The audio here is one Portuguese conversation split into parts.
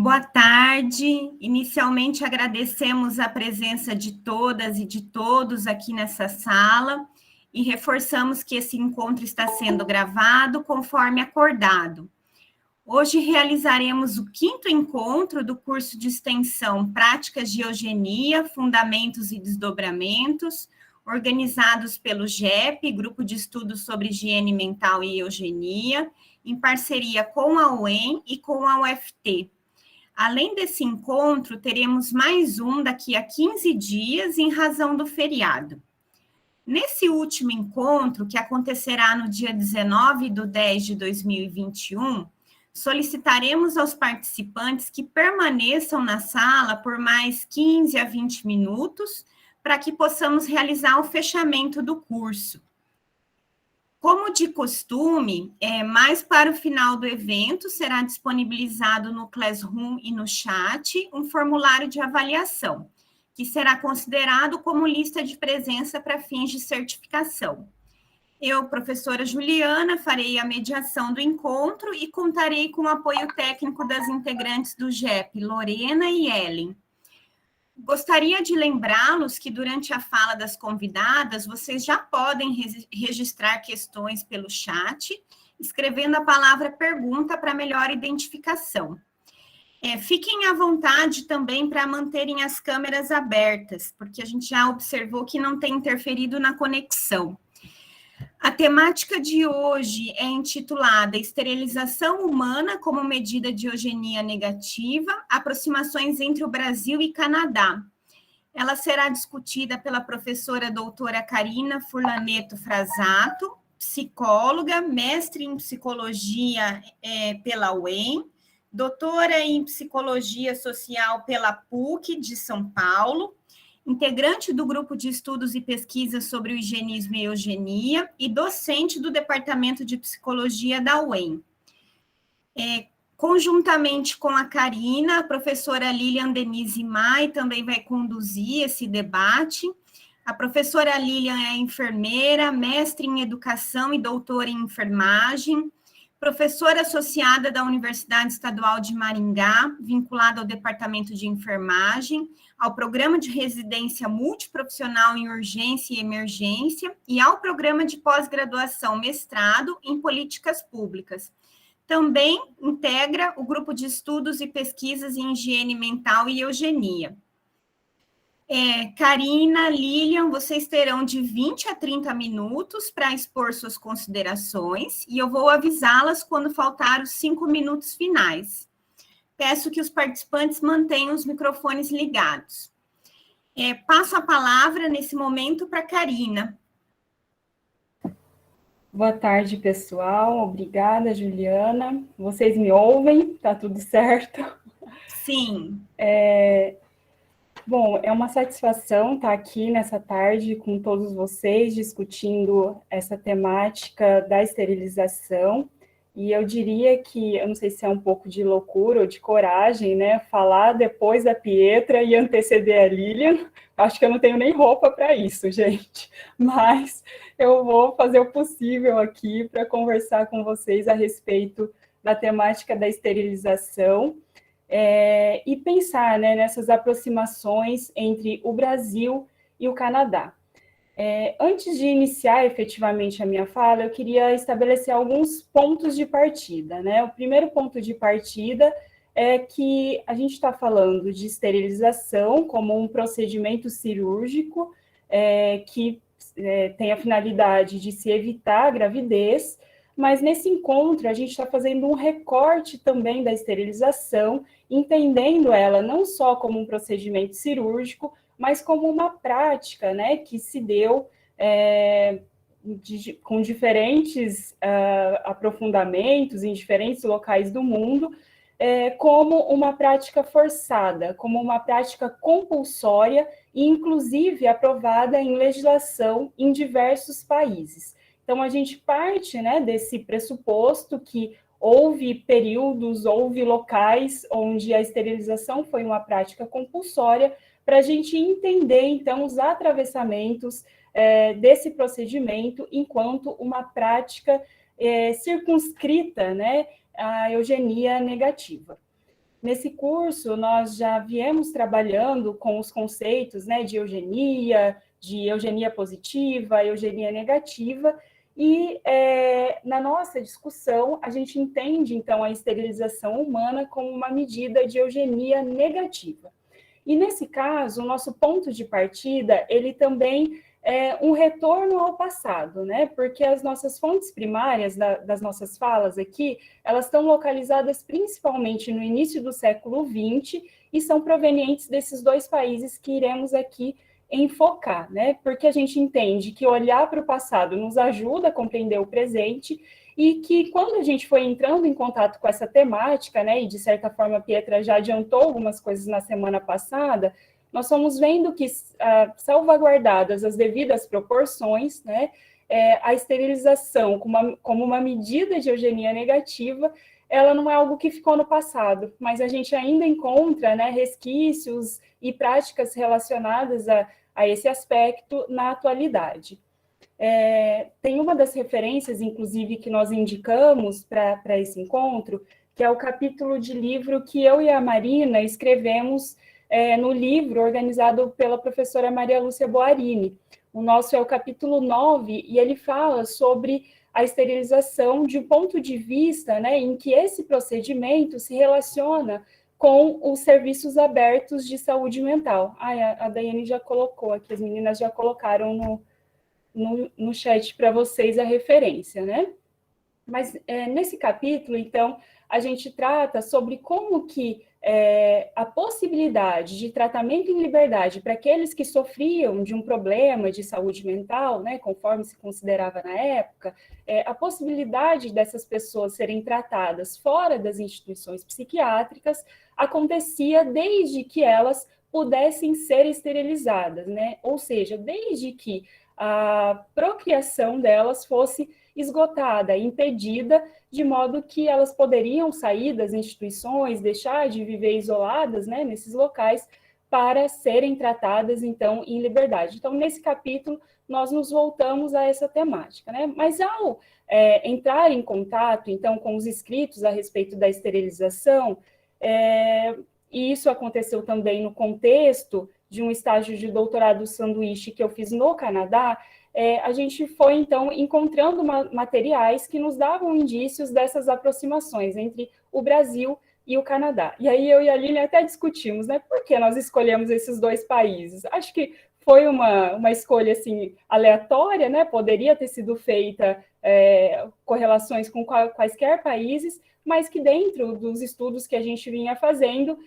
Boa tarde. Inicialmente agradecemos a presença de todas e de todos aqui nessa sala e reforçamos que esse encontro está sendo gravado conforme acordado. Hoje realizaremos o 5º encontro do curso de extensão Práticas de Eugenia, Fundamentos e Desdobramentos, organizados pelo GEP, Grupo de Estudos sobre Higiene Mental e Eugenia, em parceria com a UEM e com a UFT. Além desse encontro, teremos mais um daqui a 15 dias, em razão do feriado. Nesse último encontro, que acontecerá no dia 19/10/2021, solicitaremos aos participantes que permaneçam na sala por mais 15 a 20 minutos, para que possamos realizar o fechamento do curso. Como de costume, mais para o final do evento, será disponibilizado no Classroom e no chat um formulário de avaliação, que será considerado como lista de presença para fins de certificação. Eu, professora Juliana, farei a mediação do encontro e contarei com o apoio técnico das integrantes do GEP, Lorena e Ellen. Gostaria de lembrá-los que durante a fala das convidadas, vocês já podem registrar questões pelo chat, escrevendo a palavra pergunta para melhor identificação. Fiquem à vontade também para manterem as câmeras abertas, porque a gente já observou que não tem interferido na conexão. A temática de hoje é intitulada Esterilização Humana como Medida de Eugenia Negativa, aproximações entre o Brasil e Canadá. Ela será discutida pela professora doutora Karina Furlaneto Frasato, psicóloga, mestre em psicologia pela UEM, doutora em psicologia social pela PUC de São Paulo, integrante do Grupo de Estudos e Pesquisas sobre o Higienismo e Eugenia e docente do Departamento de Psicologia da UEM. Conjuntamente com a Karina, a professora Lilian Denise Mai também vai conduzir esse debate. A professora Lilian é enfermeira, mestre em educação e doutora em enfermagem, professora associada da Universidade Estadual de Maringá, vinculada ao Departamento de Enfermagem, ao Programa de Residência Multiprofissional em Urgência e Emergência e ao Programa de Pós-Graduação Mestrado em Políticas Públicas. Também integra o Grupo de Estudos e Pesquisas em Higiene Mental e Eugenia. Karina, Lilian, vocês terão de 20 a 30 minutos para expor suas considerações e eu vou avisá-las quando faltar os 5 minutos finais. Peço que os participantes mantenham os microfones ligados. Passo a palavra, nesse momento, para a Karina. Boa tarde, pessoal. Obrigada, Juliana. Vocês me ouvem? Tá tudo certo? Sim. Bom, é uma satisfação estar aqui nessa tarde com todos vocês, discutindo essa temática da esterilização. E eu diria que, eu não sei se é um pouco de loucura ou de coragem, né? Falar depois da Pietra e anteceder a Lilian. Acho que eu não tenho nem roupa para isso, gente. Mas eu vou fazer o possível aqui para conversar com vocês a respeito da temática da esterilização e pensar, né, nessas aproximações entre o Brasil e o Canadá. Antes de iniciar efetivamente a minha fala, eu queria estabelecer alguns pontos de partida, né? O primeiro ponto de partida é que a gente está falando de esterilização como um procedimento cirúrgico que tem a finalidade de se evitar a gravidez, mas nesse encontro a gente está fazendo um recorte também da esterilização, entendendo ela não só como um procedimento cirúrgico, mas como uma prática, né, que se deu com diferentes aprofundamentos em diferentes locais do mundo, como uma prática forçada, como uma prática compulsória e, inclusive, aprovada em legislação em diversos países. Então, a gente parte, né, desse pressuposto que houve períodos, houve locais onde a esterilização foi uma prática compulsória, para a gente entender, então, os atravessamentos desse procedimento enquanto uma prática circunscrita, né, à eugenia negativa. Nesse curso, nós já viemos trabalhando com os conceitos, né, de eugenia positiva, eugenia negativa, e na nossa discussão, a gente entende, então, a esterilização humana como uma medida de eugenia negativa. E, nesse caso, o nosso ponto de partida, ele também é um retorno ao passado, né? Porque as nossas fontes primárias das nossas falas aqui, elas estão localizadas principalmente no início do século XX e são provenientes desses dois países que iremos aqui enfocar, né? Porque a gente entende que olhar para o passado nos ajuda a compreender o presente e que quando a gente foi entrando em contato com essa temática, né, e de certa forma a Pietra já adiantou algumas coisas na semana passada, nós fomos vendo que, salvaguardadas as devidas proporções, né, a esterilização como uma medida de eugenia negativa, ela não é algo que ficou no passado, mas a gente ainda encontra, né, resquícios e práticas relacionadas a esse aspecto na atualidade. Tem uma das referências, inclusive, que nós indicamos para esse encontro, que é o capítulo de livro que eu e a Marina escrevemos no livro organizado pela professora Maria Lúcia Boarini. O nosso é o capítulo 9, e ele fala sobre a esterilização de um ponto de vista, né, em que esse procedimento se relaciona com os serviços abertos de saúde mental. A Daiane já colocou aqui, as meninas já colocaram no chat para vocês a referência, né? Mas nesse capítulo, então, a gente trata sobre como que a possibilidade de tratamento em liberdade para aqueles que sofriam de um problema de saúde mental, né, conforme se considerava na época, a possibilidade dessas pessoas serem tratadas fora das instituições psiquiátricas acontecia desde que elas pudessem ser esterilizadas, né? Ou seja, desde que a procriação delas fosse esgotada, impedida, de modo que elas poderiam sair das instituições, deixar de viver isoladas, né, nesses locais, para serem tratadas, então, em liberdade. Então, nesse capítulo, nós nos voltamos a essa temática, né? Mas ao entrar em contato, então, com os escritos a respeito da esterilização, e isso aconteceu também no contexto de um estágio de doutorado sanduíche que eu fiz no Canadá, a gente foi, então, encontrando materiais que nos davam indícios dessas aproximações entre o Brasil e o Canadá. E aí eu e a Aline até discutimos, né, por que nós escolhemos esses dois países. Acho que foi uma escolha, assim, aleatória, né, poderia ter sido feita correlações com quaisquer países, mas que dentro dos estudos que a gente vinha fazendo,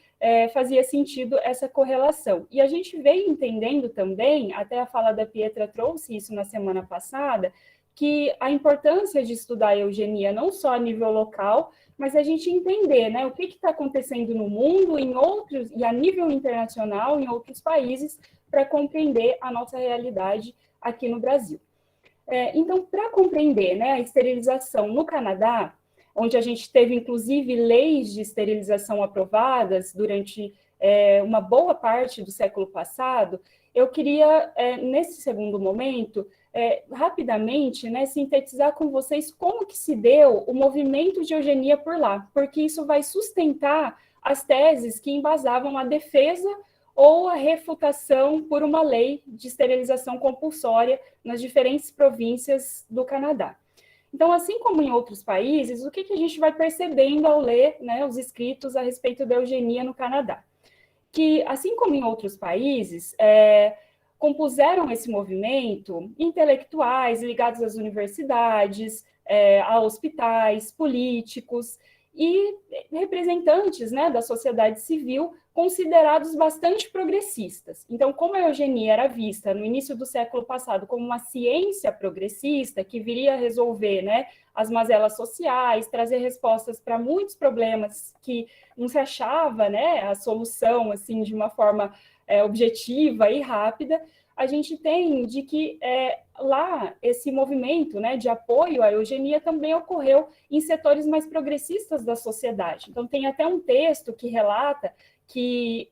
fazia sentido essa correlação. E a gente veio entendendo também, até a fala da Pietra trouxe isso na semana passada, que a importância de estudar a eugenia não só a nível local, mas a gente entender, né, o que está acontecendo no mundo, em outros, e a nível internacional, em outros países, para compreender a nossa realidade aqui no Brasil. Então, para compreender, né, a esterilização no Canadá, onde a gente teve, inclusive, leis de esterilização aprovadas durante uma boa parte do século passado, eu queria, nesse segundo momento, rapidamente, né, sintetizar com vocês como que se deu o movimento de eugenia por lá, porque isso vai sustentar as teses que embasavam a defesa ou a refutação por uma lei de esterilização compulsória nas diferentes províncias do Canadá. Então, assim como em outros países, o que a gente vai percebendo ao ler, né, os escritos a respeito da eugenia no Canadá? Que, assim como em outros países, compuseram esse movimento intelectuais ligados às universidades, a hospitais, políticos e representantes, né, da sociedade civil considerados bastante progressistas. Então, como a eugenia era vista no início do século passado como uma ciência progressista que viria a resolver, né, as mazelas sociais, trazer respostas para muitos problemas que não se achava, né, a solução assim de uma forma objetiva e rápida, a gente tem de que lá esse movimento, né, de apoio à eugenia também ocorreu em setores mais progressistas da sociedade. Então, tem até um texto que relata que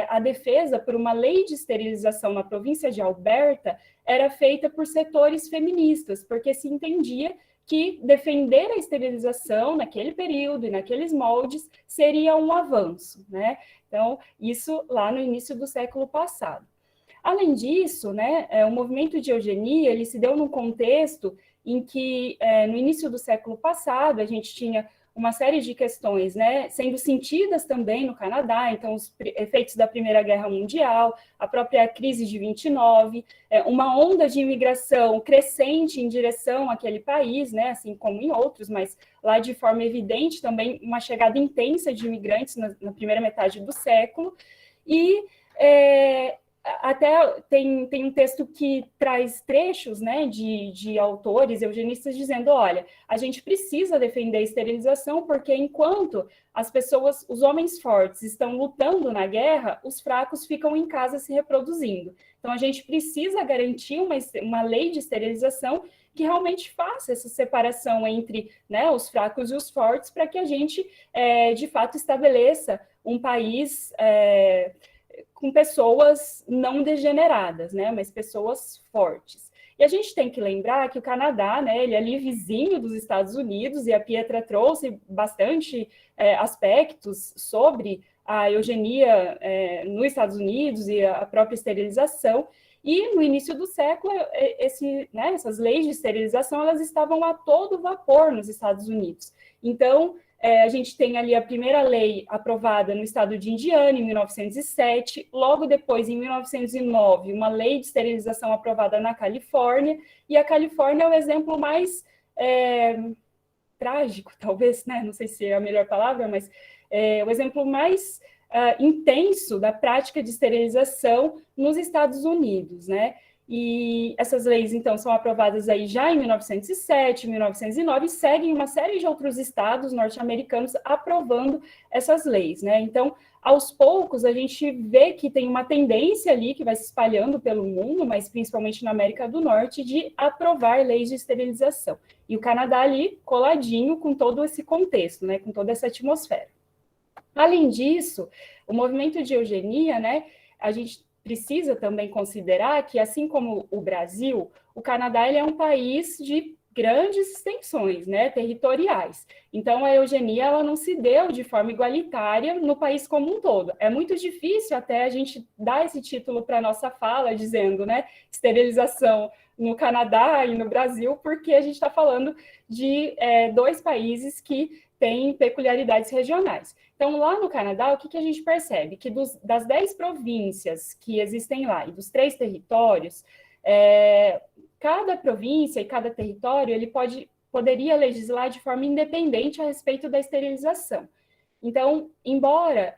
a defesa por uma lei de esterilização na província de Alberta era feita por setores feministas, porque se entendia que defender a esterilização naquele período e naqueles moldes seria um avanço, né? Então, isso lá no início do século passado. Além disso, né, o movimento de eugenia ele se deu num contexto em que, no início do século passado, a gente tinha uma série de questões, né, sendo sentidas também no Canadá, então os efeitos da Primeira Guerra Mundial, a própria crise de 29, uma onda de imigração crescente em direção àquele país, né, assim como em outros, mas lá de forma evidente também uma chegada intensa de imigrantes na primeira metade do século, e até tem um texto que traz trechos, né, de autores eugenistas dizendo, olha, a gente precisa defender a esterilização porque enquanto as pessoas, os homens fortes estão lutando na guerra, os fracos ficam em casa se reproduzindo. Então a gente precisa garantir uma lei de esterilização que realmente faça essa separação entre, né, os fracos e os fortes para que a gente, de fato, estabeleça um país com pessoas não degeneradas, né, mas pessoas fortes. E a gente tem que lembrar que o Canadá, né, ele é ali vizinho dos Estados Unidos, e a Pietra trouxe bastante aspectos sobre a eugenia nos Estados Unidos e a própria esterilização, e no início do século, essas leis de esterilização, elas estavam a todo vapor nos Estados Unidos. Então, a gente tem ali a primeira lei aprovada no estado de Indiana, em 1907, logo depois, em 1909, uma lei de esterilização aprovada na Califórnia, e a Califórnia é o exemplo mais trágico, talvez, né? Não sei se é a melhor palavra, mas o exemplo mais intenso da prática de esterilização nos Estados Unidos, né? E essas leis, então, são aprovadas aí já em 1907, 1909, e seguem uma série de outros estados norte-americanos aprovando essas leis, né? Então, aos poucos, a gente vê que tem uma tendência ali que vai se espalhando pelo mundo, mas principalmente na América do Norte, de aprovar leis de esterilização. E o Canadá ali coladinho com todo esse contexto, né? Com toda essa atmosfera. Além disso, o movimento de eugenia, né? A gente precisa também considerar que, assim como o Brasil, o Canadá ele é um país de grandes extensões, né, territoriais. Então, a eugenia ela não se deu de forma igualitária no país como um todo. É muito difícil até a gente dar esse título para a nossa fala, dizendo, né, esterilização no Canadá e no Brasil, porque a gente está falando de dois países que têm peculiaridades regionais. Então, lá no Canadá, o que a gente percebe? Que das 10 províncias que existem lá e dos 3 territórios, cada província e cada território ele poderia legislar de forma independente a respeito da esterilização. Então, embora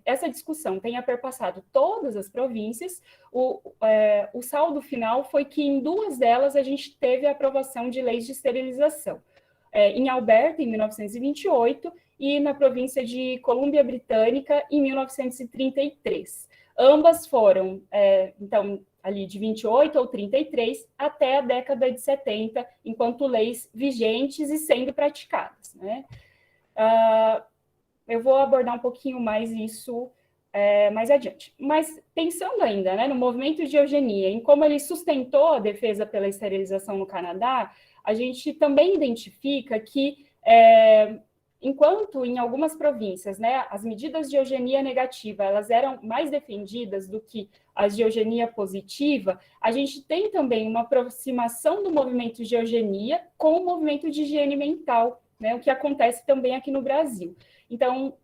essa discussão tenha perpassado todas as províncias, o saldo final foi que em 2 delas a gente teve a aprovação de leis de esterilização. Em Alberta, em 1928, e na província de Colômbia Britânica, em 1933. Ambas foram, então, ali de 28 ou 33 até a década de 70, enquanto leis vigentes e sendo praticadas, né? Eu vou abordar um pouquinho mais isso mais adiante. Mas pensando ainda, né, no movimento de eugenia, em como ele sustentou a defesa pela esterilização no Canadá, a gente também identifica que enquanto em algumas províncias, né, as medidas de eugenia negativa elas eram mais defendidas do que as de eugenia positiva, a gente tem também uma aproximação do movimento de eugenia com o movimento de higiene mental, né, o que acontece também aqui no Brasil. Então,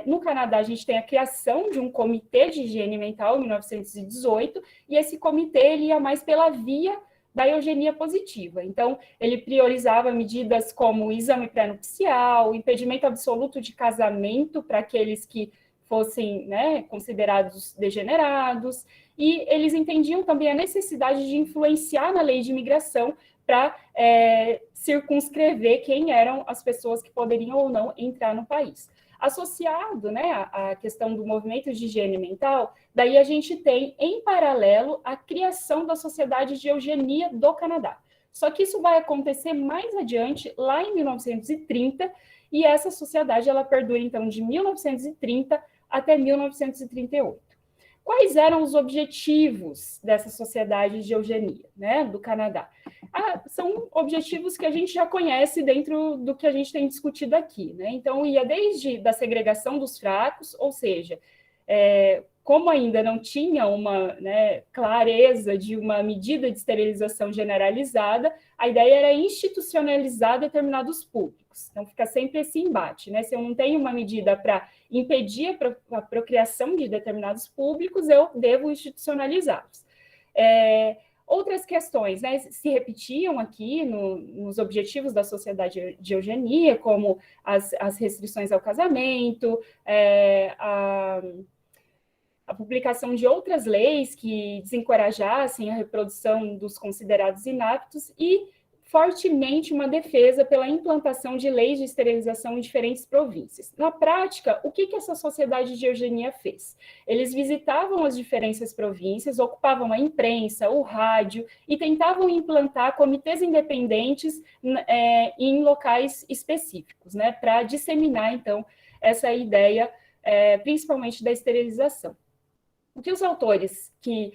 no Canadá, a gente tem a criação de um comitê de higiene mental em 1918, e esse comitê ele ia mais pela via da eugenia positiva. Então, ele priorizava medidas como o exame pré-nupcial, o impedimento absoluto de casamento para aqueles que fossem, né, considerados degenerados, e eles entendiam também a necessidade de influenciar na lei de imigração para circunscrever quem eram as pessoas que poderiam ou não entrar no país. Associado, né, à questão do movimento de higiene mental, daí a gente tem, em paralelo, a criação da Sociedade de Eugenia do Canadá. Só que isso vai acontecer mais adiante, lá em 1930, e essa sociedade ela perdura, então, de 1930 até 1938. quais eram os objetivos dessa sociedade de eugenia, né, do Canadá? São objetivos que a gente já conhece dentro do que a gente tem discutido aqui, né? Então, ia desde da segregação dos fracos, ou seja, como ainda não tinha uma, né, clareza de uma medida de esterilização generalizada, a ideia era institucionalizar determinados públicos. Então, fica sempre esse embate, né? Se eu não tenho uma medida para impedir a procriação de determinados públicos, eu devo institucionalizá-los. Outras questões, né, se repetiam aqui nos objetivos da sociedade de eugenia, como as restrições ao casamento, a publicação de outras leis que desencorajassem a reprodução dos considerados inaptos e, fortemente, uma defesa pela implantação de leis de esterilização em diferentes províncias. Na prática, o que essa sociedade de eugenia fez? Eles visitavam as diferentes províncias, ocupavam a imprensa, o rádio, e tentavam implantar comitês independentes em locais específicos, né, para disseminar, então, essa ideia, principalmente da esterilização. O que os autores que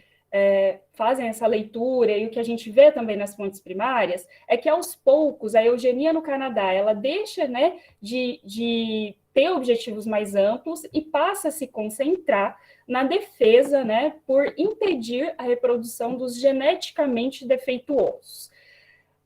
fazem essa leitura e o que a gente vê também nas fontes primárias é que, aos poucos, a eugenia no Canadá ela deixa, né, de ter objetivos mais amplos e passa a se concentrar na defesa, né, por impedir a reprodução dos geneticamente defeituosos.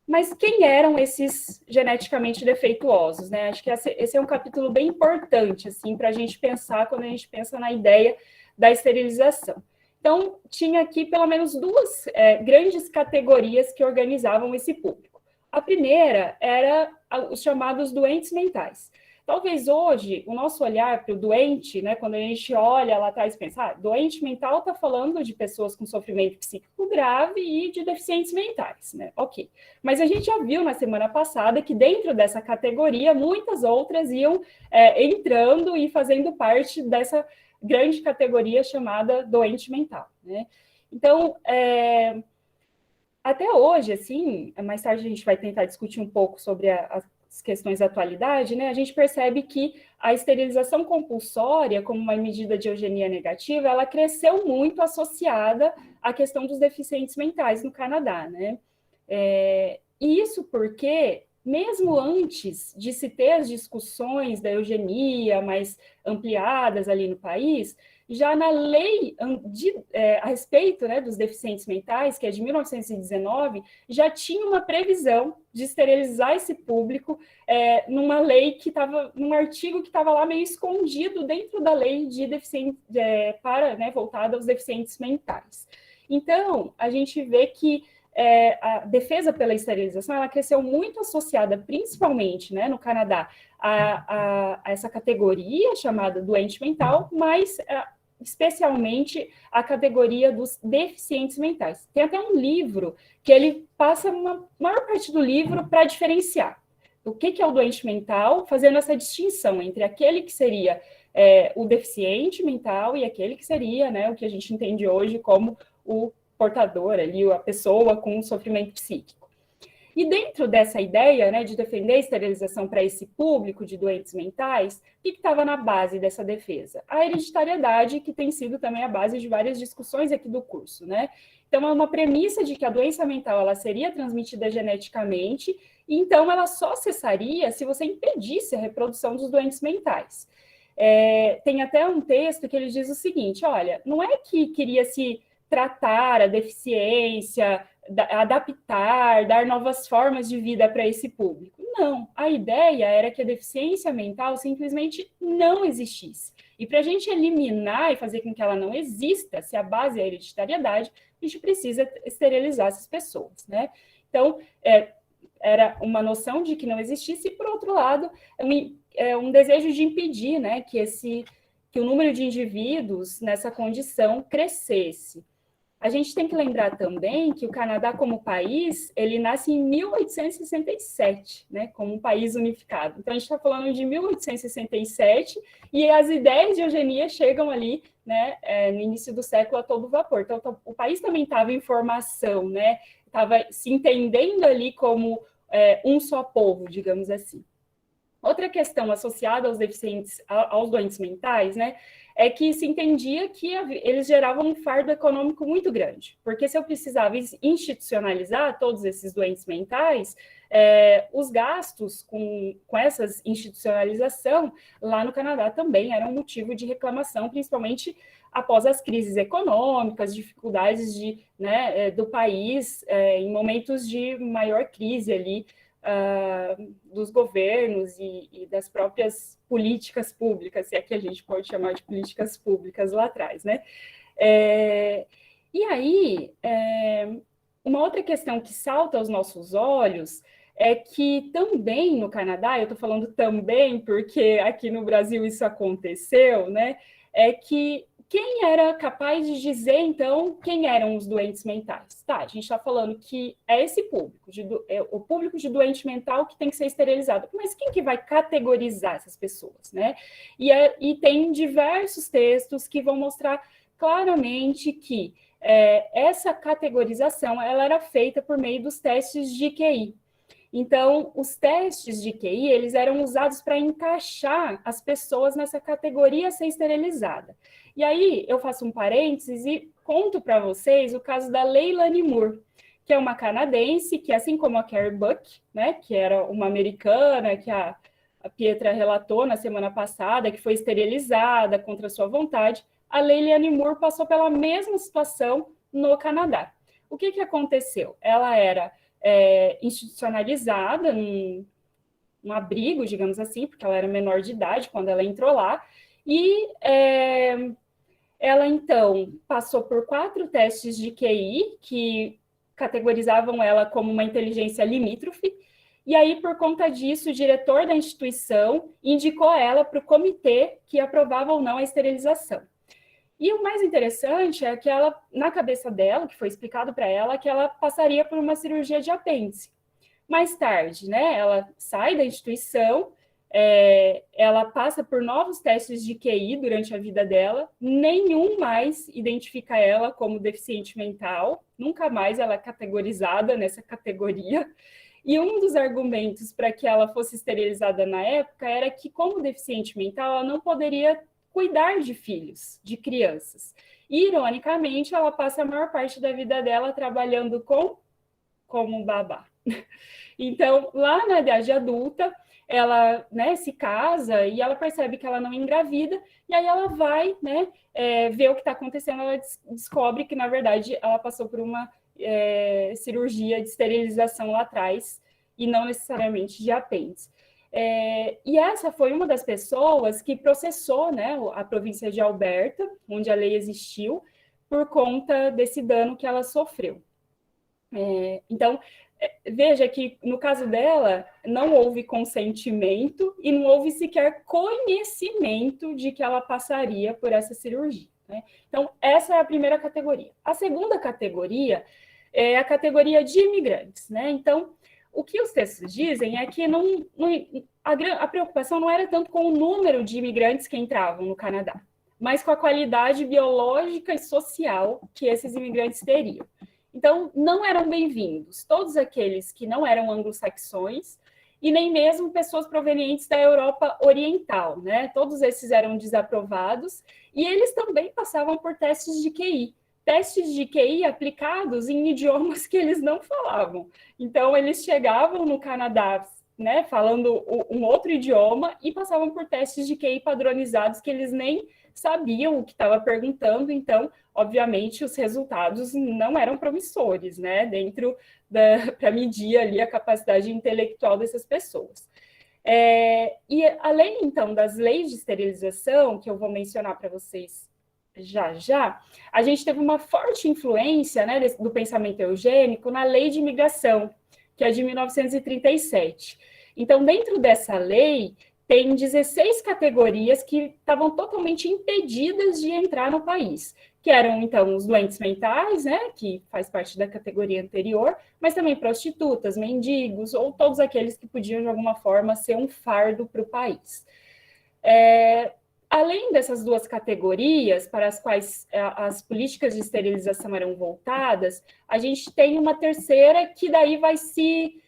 Mas quem eram esses geneticamente defeituosos, né? Acho que esse é um capítulo bem importante, assim, para a gente pensar quando a gente pensa na ideia da esterilização. Então, tinha aqui pelo menos duas grandes categorias que organizavam esse público. A primeira era os chamados doentes mentais. Talvez hoje o nosso olhar para o doente, né, quando a gente olha lá atrás e pensa, doente mental está falando de pessoas com sofrimento psíquico grave e de deficientes mentais, né? Ok. Mas a gente já viu na semana passada que dentro dessa categoria muitas outras iam entrando e fazendo parte dessa grande categoria chamada doente mental, né? Então, até hoje, assim, mais tarde a gente vai tentar discutir um pouco sobre as questões da atualidade, né? A gente percebe que a esterilização compulsória, como uma medida de eugenia negativa, ela cresceu muito associada à questão dos deficientes mentais no Canadá, né? E isso porque, mesmo antes de se ter as discussões da eugenia mais ampliadas ali no país, já na lei a respeito, né, dos deficientes mentais, que é de 1919, já tinha uma previsão de esterilizar esse público numa lei que estava, num artigo que estava lá meio escondido dentro da lei de voltada aos deficientes mentais. Então, a gente vê que a defesa pela esterilização ela cresceu muito associada, principalmente, né, no Canadá, a essa categoria chamada doente mental, mas especialmente a categoria dos deficientes mentais. Tem até um livro que ele passa uma maior parte do livro para diferenciar o que é o doente mental, fazendo essa distinção entre aquele que seria o deficiente mental e aquele que seria, né, o que a gente entende hoje como o portador ali, a pessoa com sofrimento psíquico. E dentro dessa ideia, né, de defender a esterilização para esse público de doentes mentais, o que estava na base dessa defesa? A hereditariedade, que tem sido também a base de várias discussões aqui do curso, né? Então, é uma premissa de que a doença mental ela seria transmitida geneticamente, e então ela só cessaria se você impedisse a reprodução dos doentes mentais. Tem até um texto que ele diz o seguinte, olha, não é que queria se tratar a deficiência, adaptar, dar novas formas de vida para esse público. Não, a ideia era que a deficiência mental simplesmente não existisse. E para a gente eliminar e fazer com que ela não exista, se a base é a hereditariedade, a gente precisa esterilizar essas pessoas, né? Então, era uma noção de que não existisse, e, por outro lado, um desejo de impedir, né, que o número de indivíduos nessa condição crescesse. A gente tem que lembrar também que o Canadá, como país, ele nasce em 1867, né, como um país unificado. Então, a gente está falando de 1867 e as ideias de eugenia chegam ali, né, no início do século a todo vapor. Então, o país também estava em formação, né, estava se entendendo ali como um só povo, digamos assim. Outra questão associada aos deficientes, aos doentes mentais, né, é que se entendia que eles geravam um fardo econômico muito grande, porque se eu precisava institucionalizar todos esses doentes mentais, os gastos com essa institucionalização lá no Canadá também eram motivo de reclamação, principalmente após as crises econômicas, dificuldades do país, em momentos de maior crise ali, dos governos e das próprias políticas públicas, se é que a gente pode chamar de políticas públicas lá atrás, né? E aí, uma outra questão que salta aos nossos olhos é que também no Canadá, eu estou falando também porque aqui no Brasil isso aconteceu, né? É que quem era capaz de dizer, então, quem eram os doentes mentais? Tá, a gente está falando que é esse público, o público de doente mental que tem que ser esterilizado. Mas quem que vai categorizar essas pessoas, né? E tem diversos textos que vão mostrar claramente que essa categorização ela era feita por meio dos testes de QI. Então, os testes de QI, eles eram usados para encaixar as pessoas nessa categoria a ser esterilizada. E aí, eu faço um parênteses e conto para vocês o caso da Leilani Moore, que é uma canadense, que assim como a Carrie Buck, né, que era uma americana, que a Pietra relatou na semana passada, que foi esterilizada contra sua vontade, a Leilani Moore passou pela mesma situação no Canadá. O que aconteceu? Ela era institucionalizada num abrigo, digamos assim, porque ela era menor de idade quando ela entrou lá, e ela, então, passou por 4 testes de QI, que categorizavam ela como uma inteligência limítrofe, e aí, por conta disso, o diretor da instituição indicou ela para o comitê que aprovava ou não a esterilização. E o mais interessante é que ela, na cabeça dela, que foi explicado para ela, que ela passaria por uma cirurgia de apêndice. Mais tarde, né, ela sai da instituição, ela passa por novos testes de QI durante a vida dela, nenhum mais identifica ela como deficiente mental, nunca mais ela é categorizada nessa categoria. E um dos argumentos para que ela fosse esterilizada na época era que, como deficiente mental, ela não poderia cuidar de filhos, de crianças. E, ironicamente, ela passa a maior parte da vida dela trabalhando como babá. Então, lá na idade adulta, ela, né, se casa e ela percebe que ela não engravida, e aí ela vai, né, ver o que está acontecendo, ela descobre que, na verdade, ela passou por uma cirurgia de esterilização lá atrás, e não necessariamente de apêndice. E essa foi uma das pessoas que processou, né, a província de Alberta, onde a lei existiu, por conta desse dano que ela sofreu. Então, veja que no caso dela, não houve consentimento e não houve sequer conhecimento de que ela passaria por essa cirurgia, né? Então, essa é a primeira categoria. A segunda categoria é a categoria de imigrantes, né? Então, o que os textos dizem é que a preocupação não era tanto com o número de imigrantes que entravam no Canadá, mas com a qualidade biológica e social que esses imigrantes teriam. Então, não eram bem-vindos todos aqueles que não eram anglo-saxões e nem mesmo pessoas provenientes da Europa Oriental, né? Todos esses eram desaprovados e eles também passavam por testes de QI. Testes de QI aplicados em idiomas que eles não falavam. Então, eles chegavam no Canadá, né, falando um outro idioma e passavam por testes de QI padronizados que eles nem sabiam o que estava perguntando. Então, obviamente, os resultados não eram promissores, né, para medir ali a capacidade intelectual dessas pessoas. E além, então, das leis de esterilização, que eu vou mencionar para vocês já, a gente teve uma forte influência, né, do pensamento eugênico na lei de imigração, que é de 1937. Então, dentro dessa lei, tem 16 categorias que estavam totalmente impedidas de entrar no país, que eram, então, os doentes mentais, né, que faz parte da categoria anterior, mas também prostitutas, mendigos, ou todos aqueles que podiam, de alguma forma, ser um fardo para o país. Além dessas duas categorias para as quais as políticas de esterilização eram voltadas, a gente tem uma terceira que daí vai se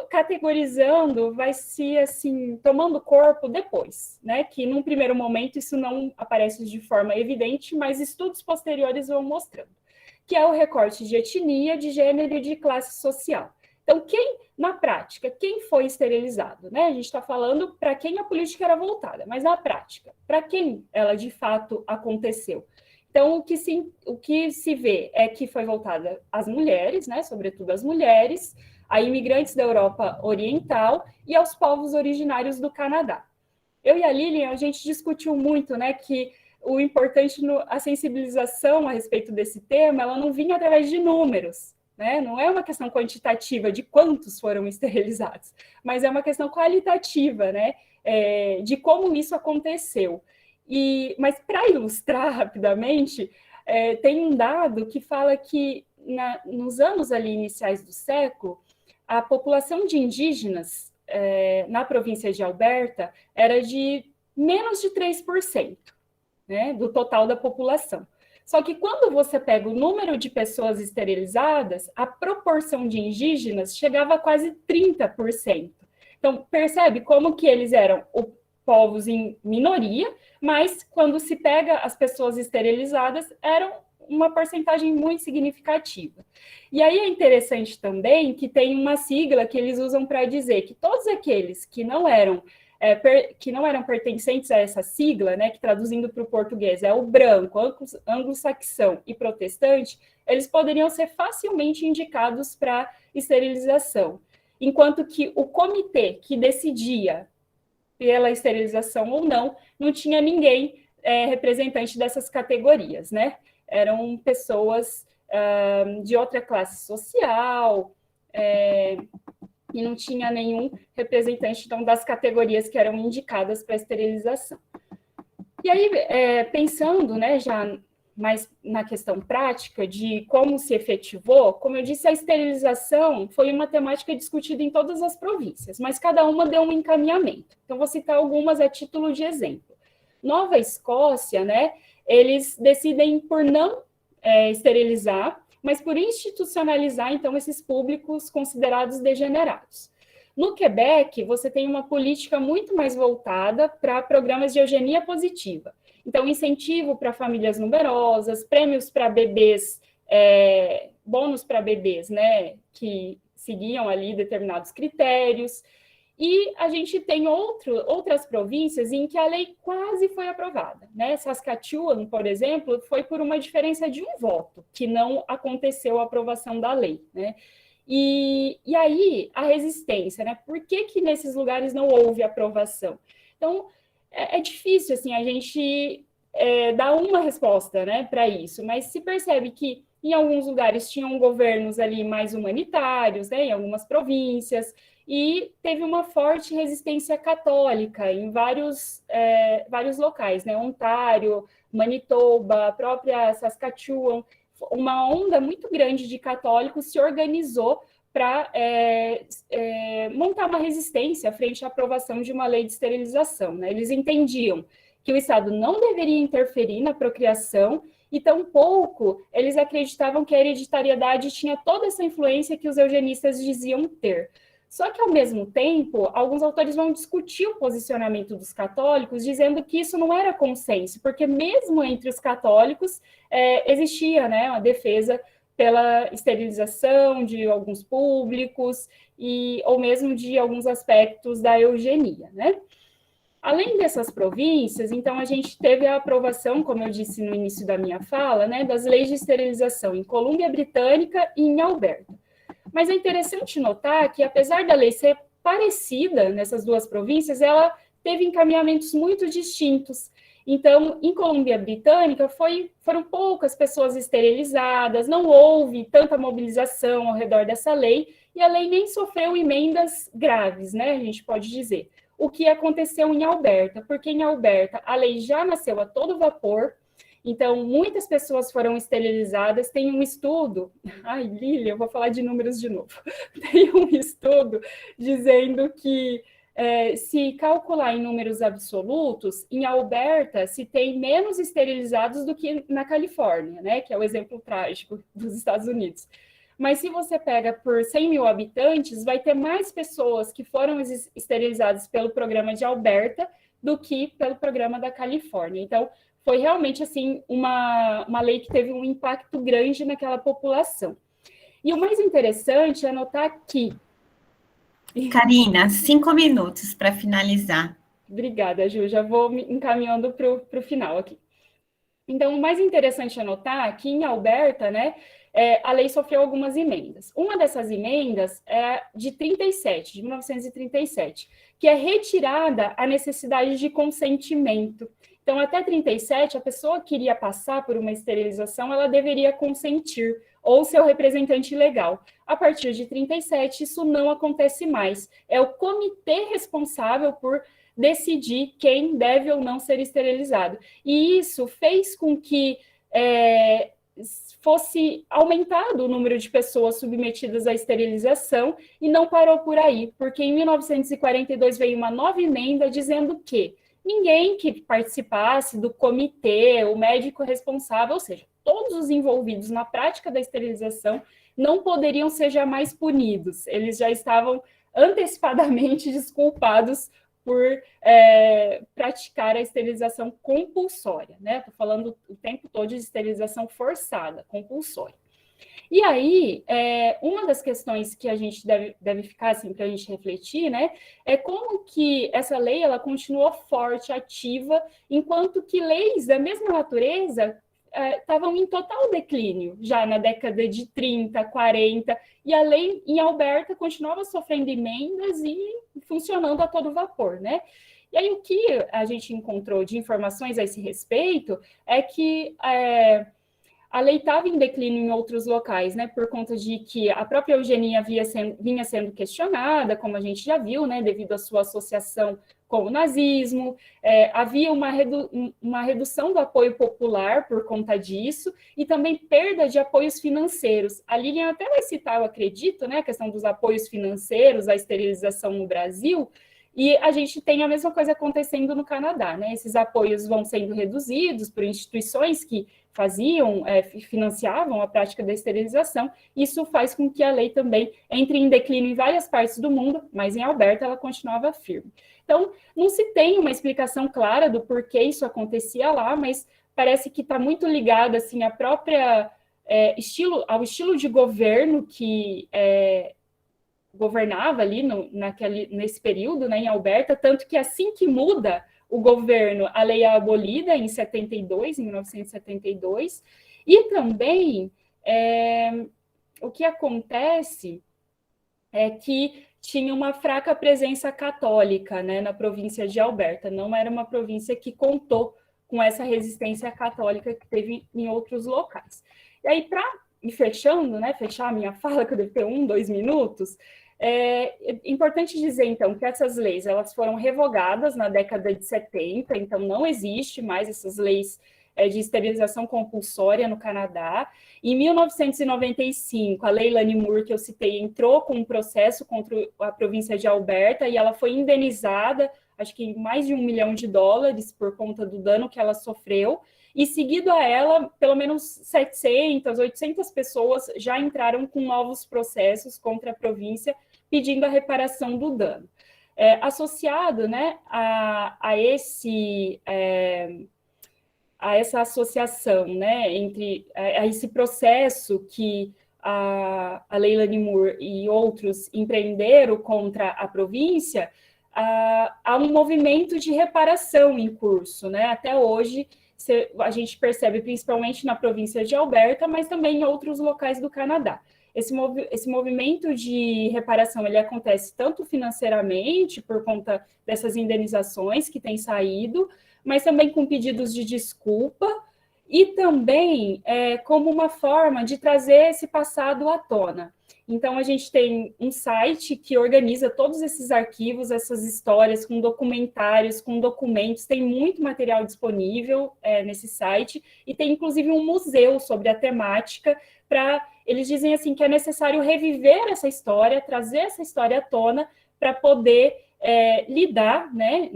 categorizando, vai se assim tomando corpo depois, né? Que num primeiro momento isso não aparece de forma evidente, mas estudos posteriores vão mostrando, que é o recorte de etnia, de gênero e de classe social. Então, na prática, quem foi esterilizado, né? A gente está falando para quem a política era voltada, mas na prática, para quem ela de fato aconteceu. Então, o que se vê é que foi voltada às mulheres, né? Sobretudo às mulheres, a imigrantes da Europa Oriental e aos povos originários do Canadá. Eu e a Lilian, a gente discutiu muito, né, que o importante, a sensibilização a respeito desse tema, ela não vinha através de números, né? Não é uma questão quantitativa de quantos foram esterilizados, mas é uma questão qualitativa, né, de como isso aconteceu. Mas, para ilustrar rapidamente, tem um dado que fala que nos anos ali iniciais do século, a população de indígenas na província de Alberta era de menos de 3%, né, do total da população. Só que quando você pega o número de pessoas esterilizadas, a proporção de indígenas chegava a quase 30%. Então, percebe como que eles eram povos em minoria, mas quando se pega as pessoas esterilizadas, eram uma porcentagem muito significativa. E aí é interessante também que tem uma sigla que eles usam para dizer que todos aqueles que não eram pertencentes a essa sigla, né, que traduzindo para o português é o branco, anglo-saxão e protestante, eles poderiam ser facilmente indicados para esterilização, enquanto que o comitê que decidia pela esterilização ou não tinha ninguém representante dessas categorias, né? Eram pessoas de outra classe social, e não tinha nenhum representante, então, das categorias que eram indicadas para esterilização. E aí, pensando, né, já mais na questão prática de como se efetivou, como eu disse, a esterilização foi uma temática discutida em todas as províncias, mas cada uma deu um encaminhamento. Então, vou citar algumas a título de exemplo. Nova Escócia, né, eles decidem por não esterilizar, mas por institucionalizar, então, esses públicos considerados degenerados. No Quebec, você tem uma política muito mais voltada para programas de eugenia positiva. Então, incentivo para famílias numerosas, prêmios para bebês, bônus para bebês, né, que seguiam ali determinados critérios. E a gente tem outras províncias em que a lei quase foi aprovada, né? Saskatchewan, por exemplo, foi por uma diferença de um voto, que não aconteceu a aprovação da lei, né? E aí, a resistência, né? Por que nesses lugares não houve aprovação? Então, é difícil, assim, a gente dar uma resposta, né, para isso, mas se percebe que em alguns lugares tinham governos ali mais humanitários, né, em algumas províncias, e teve uma forte resistência católica em vários locais, né, Ontário, Manitoba, a própria Saskatchewan, uma onda muito grande de católicos se organizou para montar uma resistência frente à aprovação de uma lei de esterilização, né? Eles entendiam que o Estado não deveria interferir na procriação e tampouco eles acreditavam que a hereditariedade tinha toda essa influência que os eugenistas diziam ter. Só que, ao mesmo tempo, alguns autores vão discutir o posicionamento dos católicos, dizendo que isso não era consenso, porque mesmo entre os católicos existia, né, uma defesa pela esterilização de alguns públicos, ou mesmo de alguns aspectos da eugenia, né? Além dessas províncias, então, a gente teve a aprovação, como eu disse no início da minha fala, né, das leis de esterilização em Colômbia Britânica e em Alberta. Mas é interessante notar que, apesar da lei ser parecida nessas duas províncias, ela teve encaminhamentos muito distintos. Então, em Colômbia Britânica, foram poucas pessoas esterilizadas, não houve tanta mobilização ao redor dessa lei, e a lei nem sofreu emendas graves, né, a gente pode dizer. O que aconteceu em Alberta, porque em Alberta a lei já nasceu a todo vapor, então muitas pessoas foram esterilizadas. Tem um estudo, Lília, eu vou falar de números de novo, tem um estudo dizendo que se calcular em números absolutos, em Alberta se tem menos esterilizados do que na Califórnia, né, que é o exemplo trágico dos Estados Unidos. mas se você pega por 100 mil habitantes, vai ter mais pessoas que foram esterilizadas pelo programa de Alberta do que pelo programa da Califórnia. Então, foi realmente assim uma lei que teve um impacto grande naquela população. E o mais interessante é notar que... Karina, 5 minutos para finalizar. Obrigada, Ju. Já vou me encaminhando para o final aqui. Então, o mais interessante é notar que em Alberta, né, a lei sofreu algumas emendas. Uma dessas emendas é de 1937, que é retirada a necessidade de consentimento. Então, até 37, a pessoa que iria passar por uma esterilização, ela deveria consentir, ou seu representante legal. A partir de 37, isso não acontece mais. É o comitê responsável por decidir quem deve ou não ser esterilizado. E isso fez com que fosse aumentado o número de pessoas submetidas à esterilização, e não parou por aí, porque em 1942 veio uma nova emenda dizendo que ninguém que participasse do comitê, o médico responsável, ou seja, todos os envolvidos na prática da esterilização não poderiam ser jamais punidos. Eles já estavam antecipadamente desculpados por praticar a esterilização compulsória, né? Estou falando o tempo todo de esterilização forçada, compulsória. E aí, uma das questões que a gente deve ficar assim para a gente refletir, né, é como que essa lei ela continuou forte, ativa, enquanto que leis da mesma natureza estavam em total declínio, já na década de 30, 40, e a lei em Alberta continuava sofrendo emendas e funcionando a todo vapor, né? E aí o que a gente encontrou de informações a esse respeito é que a lei estava em declínio em outros locais, né, por conta de que a própria eugenia vinha sendo questionada, como a gente já viu, né, devido à sua associação com o nazismo, havia uma redução do apoio popular por conta disso, e também perda de apoios financeiros. A Lilian até vai citar, eu acredito, né, a questão dos apoios financeiros à esterilização no Brasil, e a gente tem a mesma coisa acontecendo no Canadá, né? Esses apoios vão sendo reduzidos por instituições que financiavam a prática da esterilização. Isso faz com que a lei também entre em declínio em várias partes do mundo, mas em Alberta ela continuava firme. Então, não se tem uma explicação clara do porquê isso acontecia lá, mas parece que está muito ligado assim, à própria ao estilo de governo que governava ali nesse período, né, em Alberta, tanto que assim que muda o governo, a lei é abolida em 1972, e também o que acontece é que tinha uma fraca presença católica, né, na província de Alberta, não era uma província que contou com essa resistência católica que teve em outros locais. E aí, para ir fechando, né, fechar a minha fala, que eu devo ter 2 minutos, é importante dizer, então, que essas leis elas foram revogadas na década de 70, então não existe mais essas leis de esterilização compulsória no Canadá. Em 1995, a Lei Lani Moore, que eu citei, entrou com um processo contra a província de Alberta e ela foi indenizada, acho que mais de $1 milhão por conta do dano que ela sofreu. E seguido a ela, pelo menos 700, 800 pessoas já entraram com novos processos contra a província, pedindo a reparação do dano. Associado, né, a essa associação, né, entre a esse processo que a Lei Lani Moore e outros empreenderam contra a província, há um movimento de reparação em curso, né? Até hoje, a gente percebe principalmente na província de Alberta, mas também em outros locais do Canadá. Esse movimento de reparação ele acontece tanto financeiramente, por conta dessas indenizações que têm saído, mas também com pedidos de desculpa, e também como uma forma de trazer esse passado à tona. Então, a gente tem um site que organiza todos esses arquivos, essas histórias, com documentários, com documentos, tem muito material disponível nesse site, e tem, inclusive, um museu sobre a temática, eles dizem assim que é necessário reviver essa história, trazer essa história à tona, para poder lidar, né?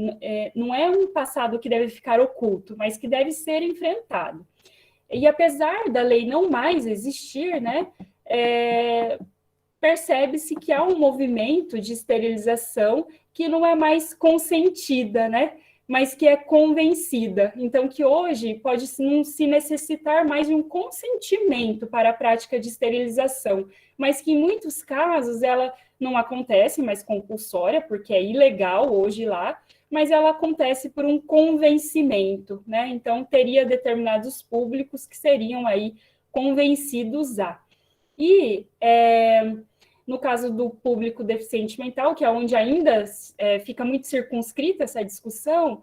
Não é um passado que deve ficar oculto, mas que deve ser enfrentado. E apesar da lei não mais existir, né, percebe-se que há um movimento de esterilização que não é mais consentida, né? Mas que é convencida. Então, que hoje pode não se necessitar mais de um consentimento para a prática de esterilização, mas que em muitos casos ela não acontece mais compulsória, porque é ilegal hoje lá, mas ela acontece por um convencimento, né? Então, teria determinados públicos que seriam aí convencidos a. E no caso do público deficiente mental, que é onde ainda fica muito circunscrita essa discussão,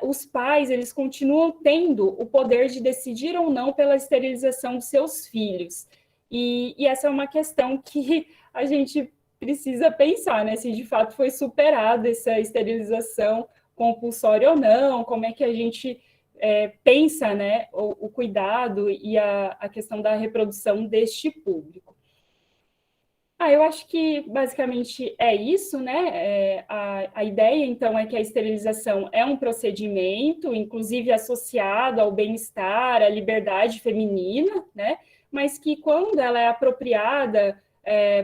os pais eles continuam tendo o poder de decidir ou não pela esterilização de seus filhos. E essa é uma questão que a gente precisa pensar, né? Se de fato foi superada essa esterilização compulsória ou não, como é que a gente pensa, né, o cuidado e a questão da reprodução deste público. Eu acho que basicamente é isso, né? A ideia, então, é que a esterilização é um procedimento, inclusive associado ao bem-estar, à liberdade feminina, né? Mas que quando ela é apropriada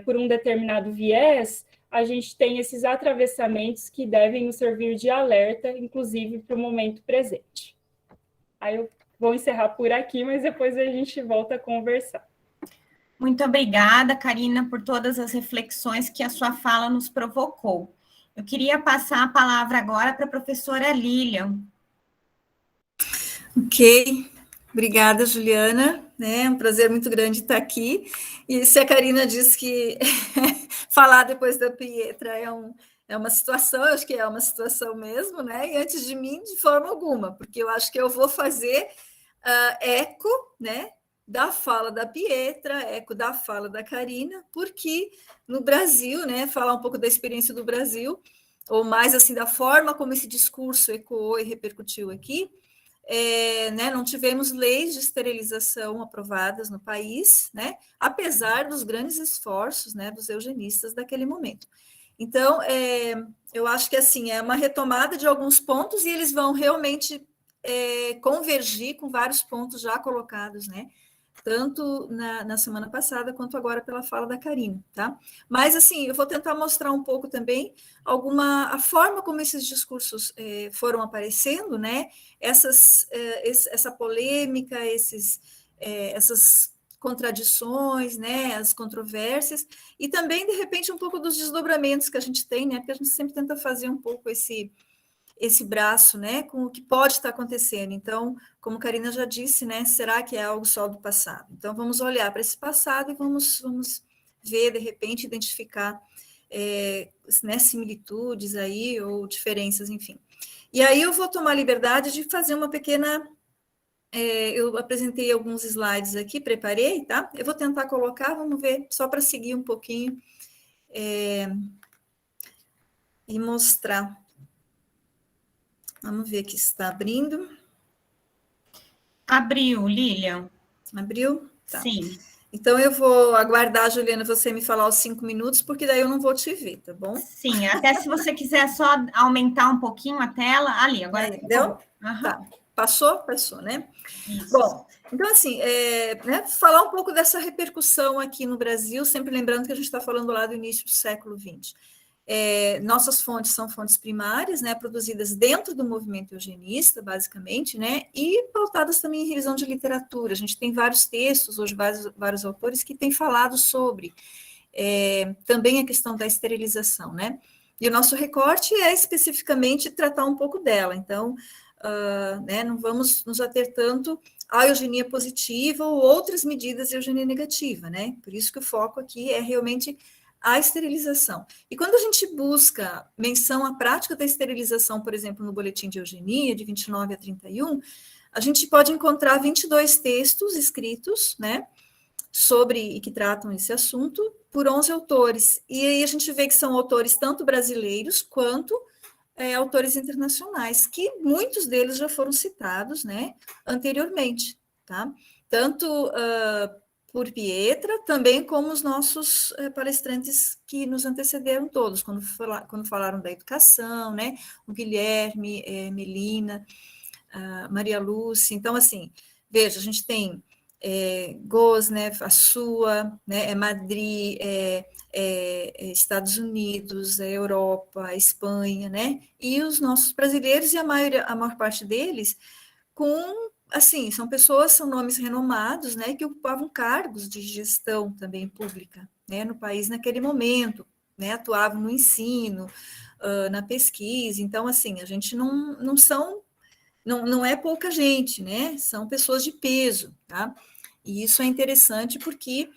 por um determinado viés, a gente tem esses atravessamentos que devem nos servir de alerta, inclusive para o momento presente. Aí eu vou encerrar por aqui, mas depois a gente volta a conversar. Muito obrigada, Karina, por todas as reflexões que a sua fala nos provocou. Eu queria passar a palavra agora para a professora Lilian. Ok, obrigada, Juliana. É um prazer muito grande estar aqui. E se a Karina disse que falar depois da Pietra é uma situação, eu acho que é uma situação mesmo, né? E antes de mim, de forma alguma, porque eu acho que eu vou fazer eco, né? Da fala da Pietra, eco da fala da Karina, porque no Brasil, né, falar um pouco da experiência do Brasil, ou mais assim da forma como esse discurso ecoou e repercutiu aqui, né, não tivemos leis de esterilização aprovadas no país, né, apesar dos grandes esforços, né, dos eugenistas daquele momento. Então, eu acho que assim é uma retomada de alguns pontos e eles vão realmente convergir com vários pontos já colocados, né, tanto na semana passada quanto agora pela fala da Karina, tá? Mas, assim, eu vou tentar mostrar um pouco também a forma como esses discursos foram aparecendo, né? Essa polêmica, essas contradições, né? As controvérsias, e também, de repente, um pouco dos desdobramentos que a gente tem, né? Porque a gente sempre tenta fazer um pouco esse braço, né, com o que pode estar acontecendo. Então, como Karina já disse, né, será que é algo só do passado? Então, vamos olhar para esse passado e vamos ver, de repente, identificar né, similitudes aí, ou diferenças, enfim. E aí eu vou tomar a liberdade de fazer uma pequena... eu apresentei alguns slides aqui, preparei, tá? Eu vou tentar colocar, vamos ver, só para seguir um pouquinho e mostrar. Vamos ver que está abrindo. Abriu, Lilian. Abriu? Tá. Sim. Então, eu vou aguardar, Juliana, você me falar os 5 minutos, porque daí eu não vou te ver, tá bom? Sim, até se você quiser só aumentar um pouquinho a tela. Ali, agora... Deu? Uhum. Tá. Passou, né? Isso. Bom, então, assim, né, falar um pouco dessa repercussão aqui no Brasil, sempre lembrando que a gente está falando lá do início do século XX. Nossas fontes são fontes primárias, né, produzidas dentro do movimento eugenista, basicamente, né, e pautadas também em revisão de literatura. A gente tem vários textos, hoje vários autores que têm falado sobre também a questão da esterilização, né, e o nosso recorte é especificamente tratar um pouco dela. Então, né, não vamos nos ater tanto à eugenia positiva ou outras medidas de eugenia negativa, né, por isso que o foco aqui é realmente a esterilização. E quando a gente busca menção à prática da esterilização, por exemplo, no Boletim de Eugenia, de 29 a 31, a gente pode encontrar 22 textos escritos, né, sobre e que tratam esse assunto, por 11 autores. E aí a gente vê que são autores tanto brasileiros quanto autores internacionais, que muitos deles já foram citados, né, anteriormente, tá? Tanto por Pietra, também como os nossos palestrantes que nos antecederam todos, quando falaram da educação, né, o Guilherme, Melina, Maria Lúcia. Então, assim, veja, a gente tem Gosnef, a sua, né, Madrid, Estados Unidos, Europa, Espanha, né, e os nossos brasileiros, e a maior parte deles, assim, são nomes renomados, né, que ocupavam cargos de gestão também pública, né, no país naquele momento, né, atuavam no ensino, na pesquisa, então, assim, a gente não é pouca gente, né, são pessoas de peso, tá, e isso é interessante porque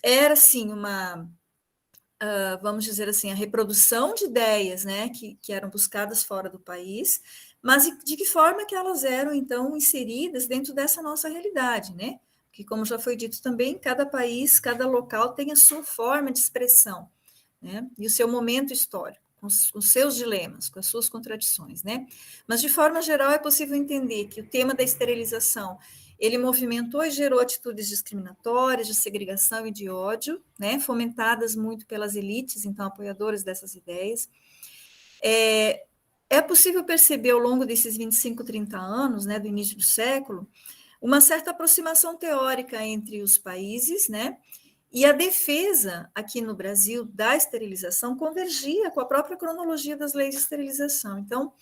era, assim, vamos dizer assim, a reprodução de ideias, né, que eram buscadas fora do país, mas de que forma que elas eram, então, inseridas dentro dessa nossa realidade, né? Que, como já foi dito também, cada país, cada local tem a sua forma de expressão, né? E o seu momento histórico, com os seus dilemas, com as suas contradições, né? Mas, de forma geral, é possível entender que o tema da esterilização ele movimentou e gerou atitudes discriminatórias, de segregação e de ódio, né, fomentadas muito pelas elites, então, apoiadoras dessas ideias. É possível perceber, ao longo desses 25, 30 anos, né, do início do século, uma certa aproximação teórica entre os países, né, e a defesa, aqui no Brasil, da esterilização convergia com a própria cronologia das leis de esterilização. Então,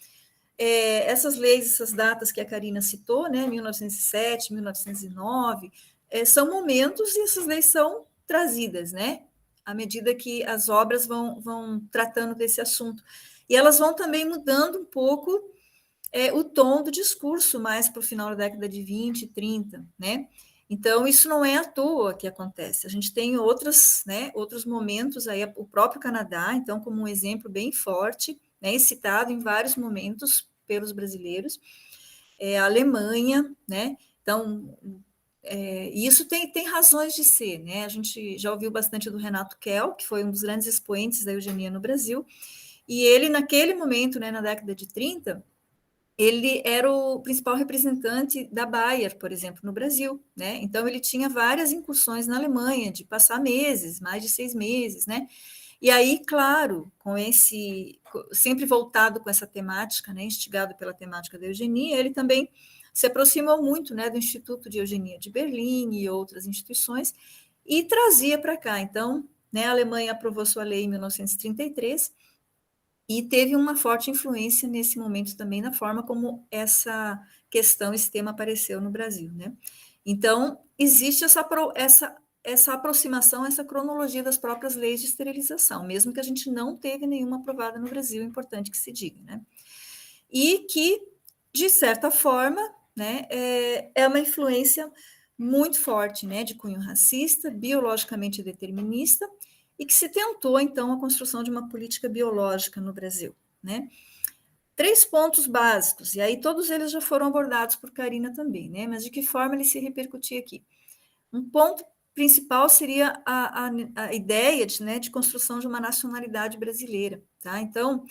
essas leis, essas datas que a Karina citou, né, 1907, 1909, são momentos e essas leis são trazidas, né, à medida que as obras vão tratando desse assunto. E elas vão também mudando um pouco o tom do discurso mais para o final da década de 20, 30, né? Então, isso não é à toa que acontece. A gente tem outros momentos, aí o próprio Canadá, então, como um exemplo bem forte, né, citado em vários momentos pelos brasileiros, a Alemanha, né? Então, isso tem razões de ser, né? A gente já ouviu bastante do Renato Kell, que foi um dos grandes expoentes da eugenia no Brasil, e ele, naquele momento, né, na década de 30, ele era o principal representante da Bayer, por exemplo, no Brasil, né? Então, ele tinha várias incursões na Alemanha, de passar meses, mais de 6 meses, né? E aí, claro, sempre voltado com essa temática, né, instigado pela temática da eugenia, ele também se aproximou muito, né, do Instituto de Eugenia de Berlim e outras instituições, e trazia para cá. Então, né, a Alemanha aprovou sua lei em 1933, e teve uma forte influência nesse momento também na forma como essa questão, esse tema apareceu no Brasil, né? Então, existe essa aproximação, essa cronologia das próprias leis de esterilização, mesmo que a gente não teve nenhuma aprovada no Brasil, é importante que se diga, né? E que, de certa forma, né, é uma influência muito forte, né, de cunho racista, biologicamente determinista, e que se tentou, então, a construção de uma política biológica no Brasil, né? 3 pontos básicos, e aí todos eles já foram abordados por Karina também, né? Mas de que forma ele se repercutia aqui? Um ponto principal seria a ideia de construção de uma nacionalidade brasileira, tá? Então,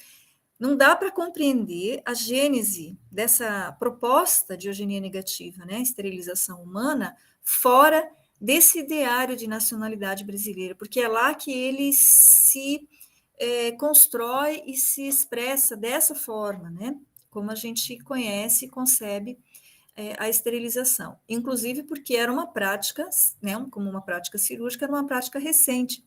não dá para compreender a gênese dessa proposta de eugenia negativa, né? Esterilização humana, fora desse ideário de nacionalidade brasileira, porque é lá que ele se constrói e se expressa dessa forma, né? Como a gente conhece e concebe a esterilização. Inclusive porque era uma prática, né, como uma prática cirúrgica, era uma prática recente.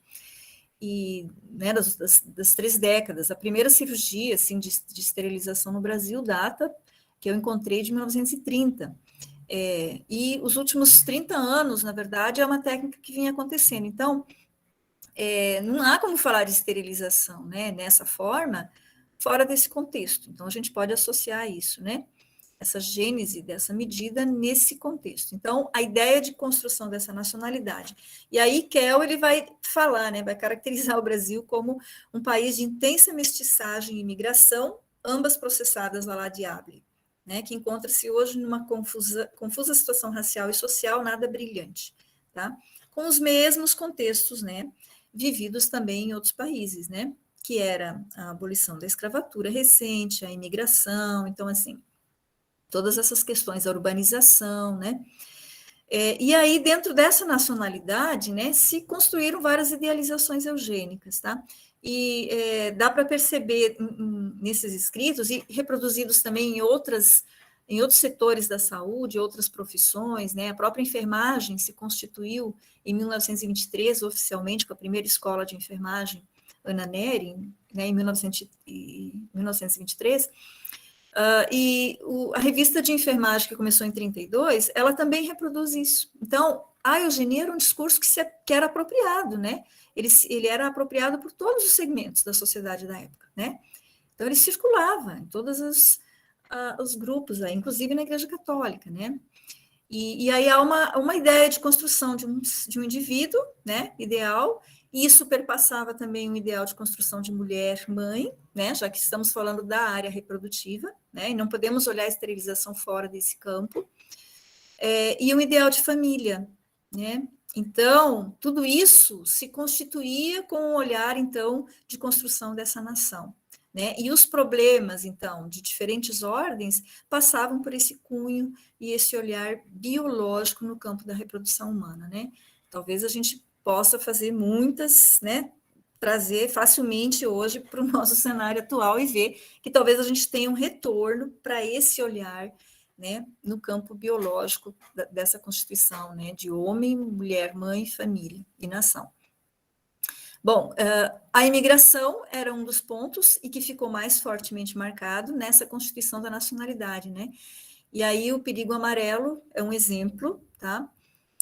E, né, das 3 décadas, a primeira cirurgia assim, de esterilização no Brasil data, que eu encontrei, de 1930. E os últimos 30 anos, na verdade, é uma técnica que vinha acontecendo. Então, não há como falar de esterilização, né, nessa forma, fora desse contexto. Então, a gente pode associar isso, né? Essa gênese dessa medida nesse contexto. Então, a ideia de construção dessa nacionalidade. E aí, Kell, ele vai falar, né, vai caracterizar o Brasil como um país de intensa mestiçagem e imigração, ambas processadas lá de Diable, né, que encontra-se hoje numa confusa situação racial e social nada brilhante, tá? Com os mesmos contextos, né, vividos também em outros países, né, que era a abolição da escravatura recente, a imigração, então, assim, todas essas questões, a urbanização, né? E aí, dentro dessa nacionalidade, né, se construíram várias idealizações eugênicas, tá? E dá para perceber nesses escritos, e reproduzidos também em outras em outros setores da saúde, outras profissões, né? A própria enfermagem se constituiu em 1923, oficialmente, com a primeira escola de enfermagem, Ana Neri, né, em 1923, a revista de enfermagem, que começou em 32, ela também reproduz isso. Então, a eugenia era um discurso que era apropriado, né? Ele era apropriado por todos os segmentos da sociedade da época, né? Então, ele circulava em todos os grupos, inclusive na Igreja Católica, né? E aí há uma ideia de construção de um indivíduo, né, ideal, e isso perpassava também um ideal de construção de mulher-mãe, né, já que estamos falando da área reprodutiva, né, e não podemos olhar a esterilização fora desse campo, e um ideal de família, né. Então, tudo isso se constituía com um olhar, então, de construção dessa nação. Né? E os problemas, então, de diferentes ordens, passavam por esse cunho e esse olhar biológico no campo da reprodução humana. Né? Talvez a gente possa fazer muitas, né, trazer facilmente hoje para o nosso cenário atual e ver que talvez a gente tenha um retorno para esse olhar, né, no campo biológico dessa constituição, né, de homem, mulher, mãe, família e nação. Bom, a imigração era um dos pontos e que ficou mais fortemente marcado nessa constituição da nacionalidade, né? E aí o perigo amarelo é um exemplo, tá?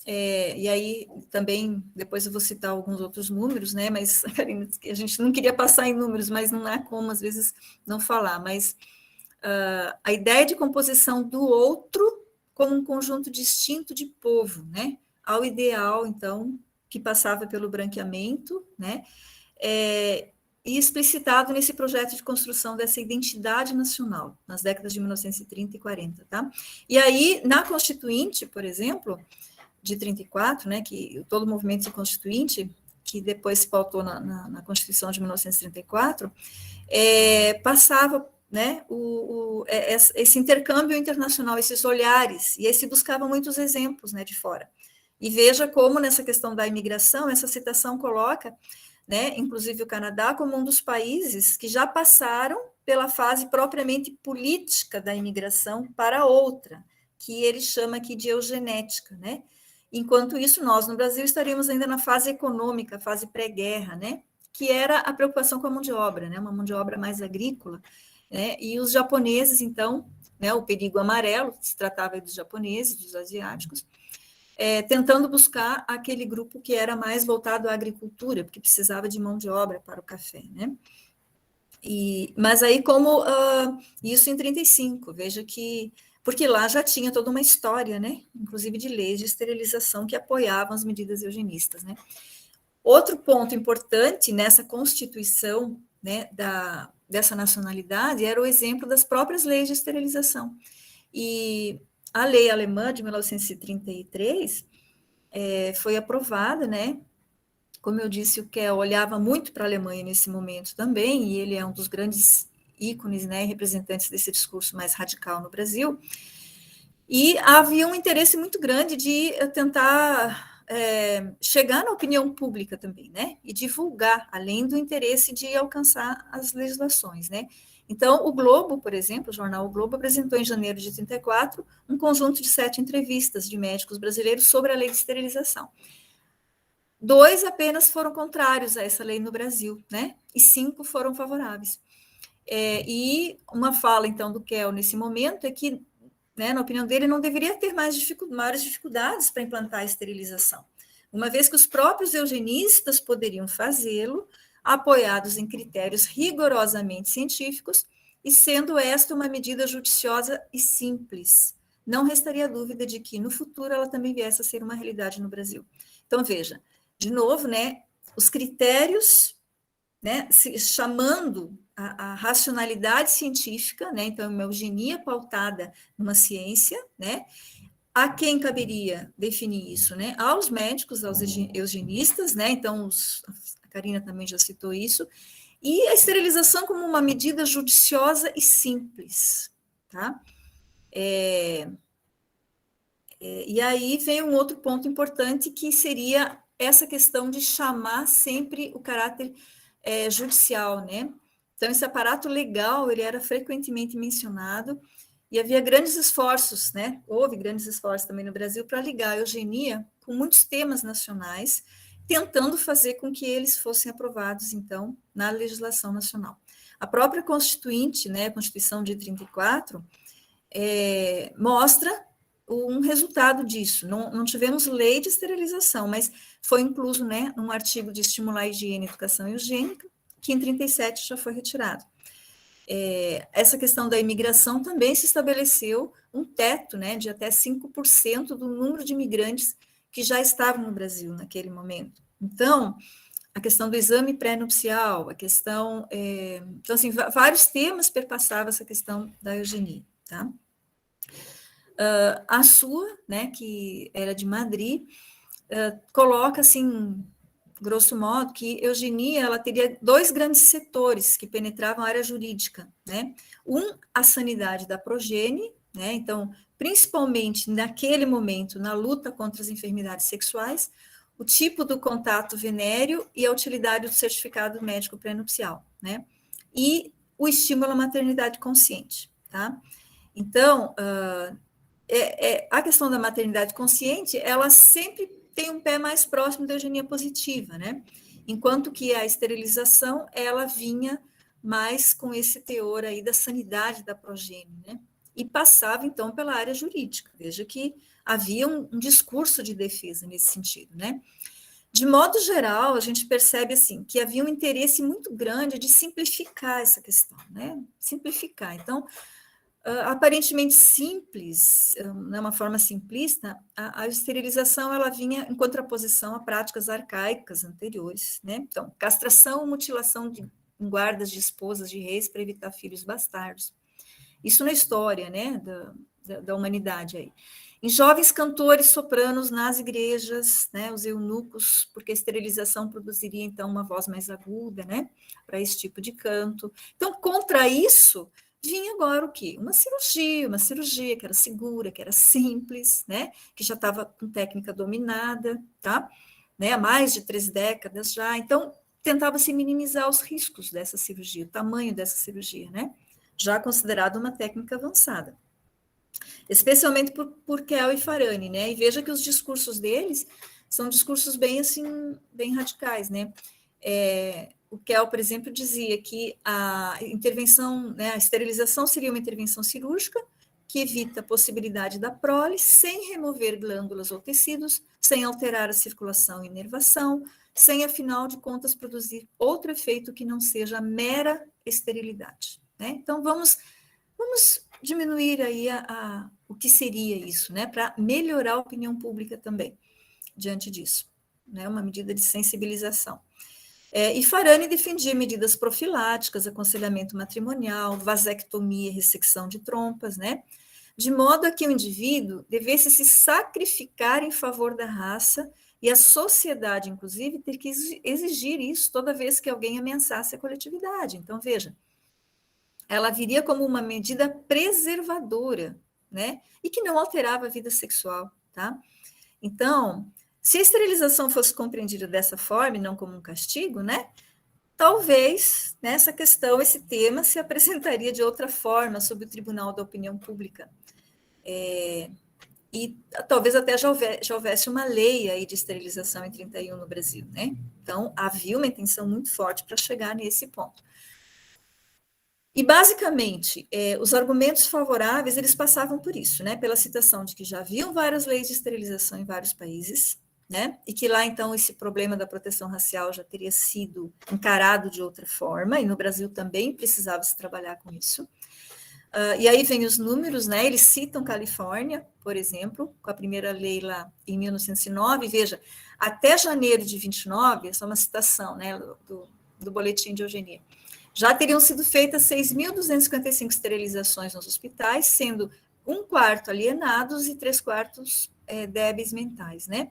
E aí também, depois eu vou citar alguns outros números, né? Mas, Karina, a gente não queria passar em números, mas não há como, às vezes, não falar. Mas a ideia de composição do outro como um conjunto distinto de povo, né? Ao ideal, então, que passava pelo branqueamento, né? E explicitado nesse projeto de construção dessa identidade nacional, nas décadas de 1930 e 40, tá? E aí, na Constituinte, por exemplo, de 34, né, que todo o movimento constituinte, que depois se pautou na Constituição de 1934, passava, né, esse intercâmbio internacional, esses olhares, e aí se buscavam muitos exemplos, né, de fora. E veja como, nessa questão da imigração, essa citação coloca, né, inclusive o Canadá, como um dos países que já passaram pela fase propriamente política da imigração para outra, que ele chama aqui de eugenética, né? Enquanto isso, nós, no Brasil, estaríamos ainda na fase econômica, fase pré-guerra, né? Que era a preocupação com a mão de obra, né? Uma mão de obra mais agrícola, né? E os japoneses, então, né, o perigo amarelo, se tratava dos japoneses, dos asiáticos, tentando buscar aquele grupo que era mais voltado à agricultura, porque precisava de mão de obra para o café, né? Mas aí, como isso em 35, veja que... Porque lá já tinha toda uma história, né? Inclusive de leis de esterilização que apoiavam as medidas eugenistas, né? Outro ponto importante nessa constituição, né, dessa nacionalidade era o exemplo das próprias leis de esterilização. E a lei alemã de 1933 foi aprovada, né? Como eu disse, o Kell olhava muito para a Alemanha nesse momento também, e ele é um dos grandes ícones, né, representantes desse discurso mais radical no Brasil. E havia um interesse muito grande de tentar chegar na opinião pública também, né? E divulgar, além do interesse de alcançar as legislações, né? Então, o Globo, por exemplo, o jornal O Globo, apresentou em janeiro de 34 um conjunto de 7 entrevistas de médicos brasileiros sobre a lei de esterilização. 2 apenas foram contrários a essa lei no Brasil, né? E 5 foram favoráveis. E uma fala, então, do Kell nesse momento é que, né, na opinião dele, não deveria ter maiores dificuldades para implantar a esterilização, uma vez que os próprios eugenistas poderiam fazê-lo, apoiados em critérios rigorosamente científicos, e sendo esta uma medida judiciosa e simples. Não restaria dúvida de que, no futuro, ela também viesse a ser uma realidade no Brasil. Então, veja, de novo, né, os critérios, né, chamando a racionalidade científica, né, então, uma eugenia pautada numa ciência, né, a quem caberia definir isso, né, aos médicos, aos eugenistas, né, então, a Karina também já citou isso, e a esterilização como uma medida judiciosa e simples, tá? E aí vem um outro ponto importante, que seria essa questão de chamar sempre o caráter judicial, né? Então, esse aparato legal, ele era frequentemente mencionado, E havia grandes esforços, né? Houve grandes esforços também no Brasil para ligar a eugenia com muitos temas nacionais, tentando fazer com que eles fossem aprovados, então, na legislação nacional. A própria Constituinte, né, a Constituição de 34, mostra um resultado disso. Não tivemos lei de esterilização, mas foi incluso, né, um artigo de estimular a higiene e educação eugênica, que em 37 já foi retirado. Essa questão da imigração também se estabeleceu um teto, né, de até 5% do número de imigrantes que já estavam no Brasil naquele momento. Então, a questão do exame pré-nupcial, a questão... então, assim, vários temas perpassavam essa questão da eugenia, tá? A sua, né, que era de Madrid, coloca, assim, grosso modo, que eugenia ela teria dois grandes setores que penetravam a área jurídica, né? A sanidade da progênie, né? Então, principalmente naquele momento, na luta contra as enfermidades sexuais, o tipo do contato venéreo e a utilidade do certificado médico pré-nupcial, né? E o estímulo à maternidade consciente, tá? Então, a questão da maternidade consciente, ela sempre tem um pé mais próximo da eugenia positiva, né? Enquanto que a esterilização, ela vinha mais com esse teor aí da sanidade da progênie, né? E passava, então, pela área jurídica. Veja que havia um discurso de defesa nesse sentido, né? De modo geral, a gente percebe, assim, que havia um interesse muito grande de simplificar essa questão, né? Simplificar. Então, aparentemente simples, de uma forma simplista, a esterilização ela vinha em contraposição a práticas arcaicas anteriores, né? Então, castração, mutilação em guardas de esposas de reis para evitar filhos bastardos. Isso na história, né, da humanidade aí. Em jovens cantores sopranos nas igrejas, né, os eunucos, porque a esterilização produziria, então, uma voz mais aguda, né, para esse tipo de canto. Então, contra isso, vinha agora o quê? Uma cirurgia que era segura, que era simples, né, que já estava com técnica dominada, tá? Né, há mais de 3 décadas já. Então, tentava-se minimizar os riscos dessa cirurgia, o tamanho dessa cirurgia, né? Já considerada uma técnica avançada. Especialmente por Kell e Farani, né? E veja que os discursos deles são discursos bem, assim, bem radicais, né? O Kell, por exemplo, dizia que a intervenção, né, a esterilização seria uma intervenção cirúrgica que evita a possibilidade da prole sem remover glândulas ou tecidos, sem alterar a circulação e inervação, sem, afinal de contas, produzir outro efeito que não seja a mera esterilidade, né? Então, vamos diminuir aí o que seria isso, né? Para melhorar a opinião pública também, diante disso, né? Uma medida de sensibilização. E Farani defendia medidas profiláticas, aconselhamento matrimonial, vasectomia, ressecção de trompas, né? De modo a que o indivíduo devesse se sacrificar em favor da raça e a sociedade, inclusive, ter que exigir isso toda vez que alguém ameaçasse a coletividade. Então, veja, ela viria como uma medida preservadora, né? E que não alterava a vida sexual, tá? Então, se a esterilização fosse compreendida dessa forma e não como um castigo, né? Talvez nessa questão, esse tema se apresentaria de outra forma sob o Tribunal da Opinião Pública. E talvez até já houvesse uma lei aí de esterilização em 31 no Brasil, né? Então, havia uma intenção muito forte para chegar nesse ponto. E, basicamente, os argumentos favoráveis, eles passavam por isso, né? Pela citação de que já haviam várias leis de esterilização em vários países, né? E que lá, então, esse problema da proteção racial já teria sido encarado de outra forma, e no Brasil também precisava se trabalhar com isso. E aí vem os números, né? Eles citam Califórnia, por exemplo, com a primeira lei lá em 1909, veja, até janeiro de 29, essa é uma citação, né, do Boletim de Eugenia, já teriam sido feitas 6.255 esterilizações nos hospitais, sendo 1/4 alienados e 3/4 débeis mentais, né?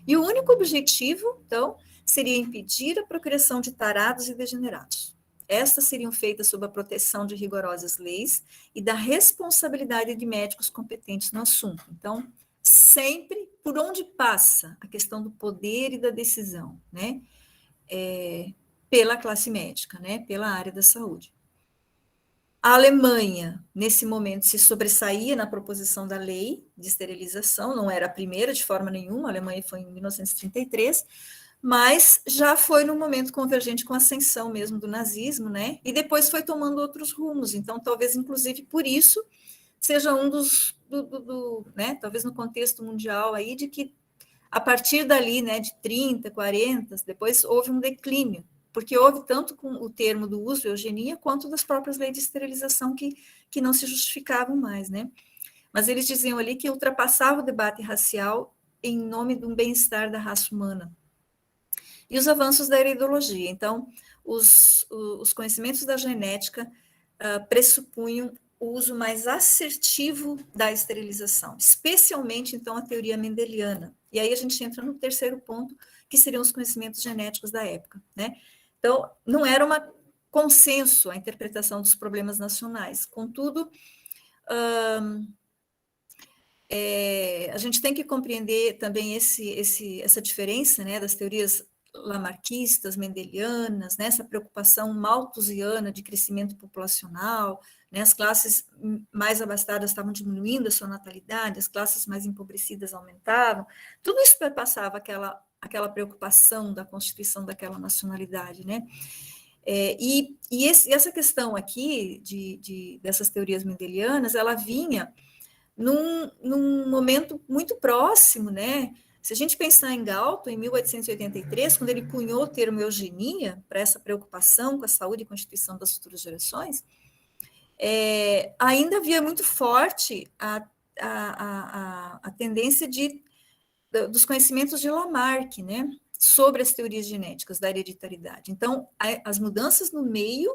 E o único objetivo, então, seria impedir a procriação de tarados e degenerados. Estas seriam feitas sob a proteção de rigorosas leis e da responsabilidade de médicos competentes no assunto. Então, sempre por onde passa a questão do poder e da decisão, né? Pela classe médica, né? Pela área da saúde. A Alemanha, nesse momento, se sobressaía na proposição da lei de esterilização, não era a primeira de forma nenhuma, a Alemanha foi em 1933, mas já foi num momento convergente com a ascensão mesmo do nazismo, né? E depois foi tomando outros rumos. Então, talvez, inclusive, por isso, seja um dos, né? Talvez no contexto mundial aí, de que a partir dali, né, de 30, 40, depois houve um declínio, porque houve tanto com o termo do uso eugenia, quanto das próprias leis de esterilização que não se justificavam mais, né? Mas eles diziam ali que ultrapassava o debate racial em nome de um bem-estar da raça humana. E os avanços da heredologia. Então, os conhecimentos da genética pressupunham o uso mais assertivo da esterilização, especialmente, então, a teoria mendeliana. E aí a gente entra no terceiro ponto, que seriam os conhecimentos genéticos da época, né? Então, não era um consenso a interpretação dos problemas nacionais. Contudo, a gente tem que compreender também essa diferença, né, das teorias lamarckistas, mendelianas, né, essa preocupação malthusiana de crescimento populacional, né, as classes mais abastadas estavam diminuindo a sua natalidade, as classes mais empobrecidas aumentavam, tudo isso perpassava aquela preocupação da constituição daquela nacionalidade, né? E essa questão aqui dessas teorias mendelianas, ela vinha num momento muito próximo, né? Se a gente pensar em Galton, em 1883, quando ele cunhou o termo eugenia para essa preocupação com a saúde e constituição das futuras gerações, ainda havia muito forte a tendência dos conhecimentos de Lamarck, né, sobre as teorias genéticas da hereditariedade. Então, as mudanças no meio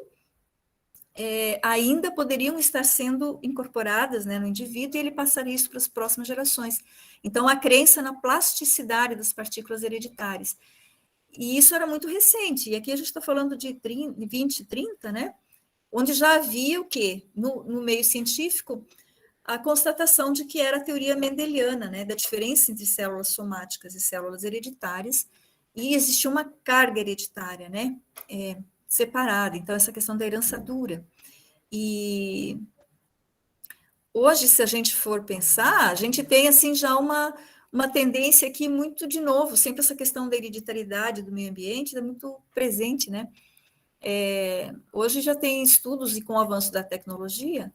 ainda poderiam estar sendo incorporadas, né, no indivíduo, e ele passaria isso para as próximas gerações. Então, a crença na plasticidade das partículas hereditárias. E isso era muito recente, e aqui a gente está falando de 20, 30, né, onde já havia o quê? No meio científico, a constatação de que era a teoria mendeliana, né, da diferença entre células somáticas e células hereditárias, e existia uma carga hereditária, né, separada, então essa questão da herança dura. E hoje, se a gente for pensar, a gente tem assim já uma tendência aqui muito, de novo, sempre essa questão da hereditariedade do meio ambiente está muito presente, né? Hoje já tem estudos, e com o avanço da tecnologia,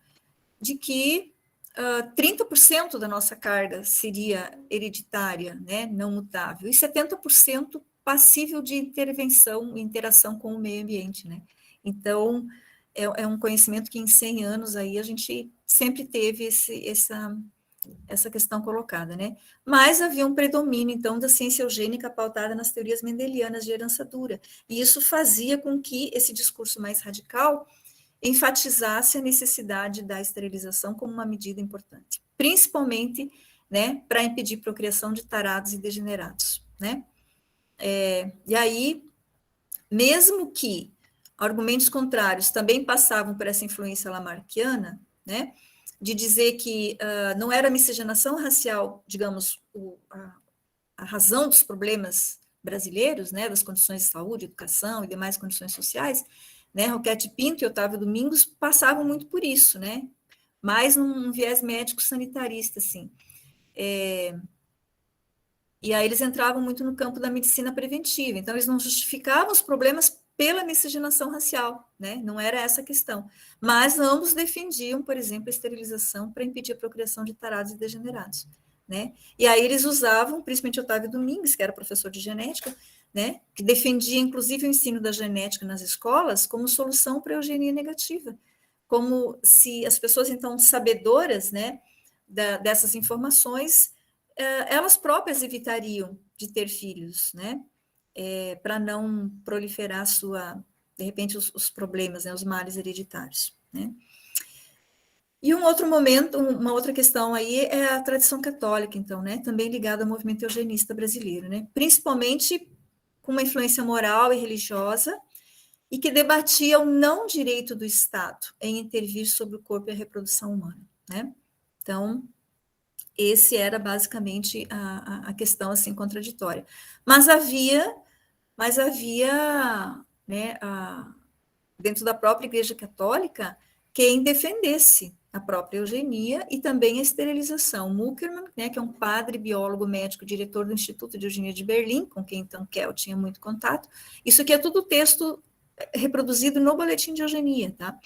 de que 30% da nossa carga seria hereditária, né, não mutável, e 70% passível de intervenção e interação com o meio ambiente, né? Então, é um conhecimento que em 100 anos aí a gente sempre teve essa questão colocada, né? Mas havia um predomínio, então, da ciência eugênica pautada nas teorias mendelianas de herança dura, e isso fazia com que esse discurso mais radical enfatizasse a necessidade da esterilização como uma medida importante, principalmente, né, para impedir procriação de tarados e degenerados, né? E aí, mesmo que argumentos contrários também passavam por essa influência lamarckiana, né, de dizer que não era a miscigenação racial, digamos, a razão dos problemas brasileiros, né, das condições de saúde, educação e demais condições sociais, né, Roquette Pinto e Otávio Domingos passavam muito por isso, né, mais num viés médico-sanitarista, assim. E aí eles entravam muito no campo da medicina preventiva, então eles não justificavam os problemas pela miscigenação racial, né, não era essa a questão, mas ambos defendiam, por exemplo, a esterilização para impedir a procriação de tarados e degenerados, né, e aí eles usavam, principalmente Otávio Domingues, que era professor de genética, né, que defendia, inclusive, o ensino da genética nas escolas como solução para a eugenia negativa, como se as pessoas, então, sabedoras, né, dessas informações, elas próprias evitariam de ter filhos, né, para não proliferar de repente, os problemas, né, os males hereditários, né. E um outro momento, uma outra questão aí é a tradição católica, então, né, também ligada ao movimento eugenista brasileiro, né, principalmente com uma influência moral e religiosa, e que debatia o não direito do Estado em intervir sobre o corpo e a reprodução humana, né? Então, esse era basicamente a questão, assim, contraditória. Mas havia, né, dentro da própria Igreja Católica, quem defendesse a própria eugenia e também a esterilização. Muckermann, né, que é um padre, biólogo, médico, diretor do Instituto de Eugenia de Berlim, com quem então Kell tinha muito contato. Isso aqui é tudo texto reproduzido no Boletim de Eugenia, tá?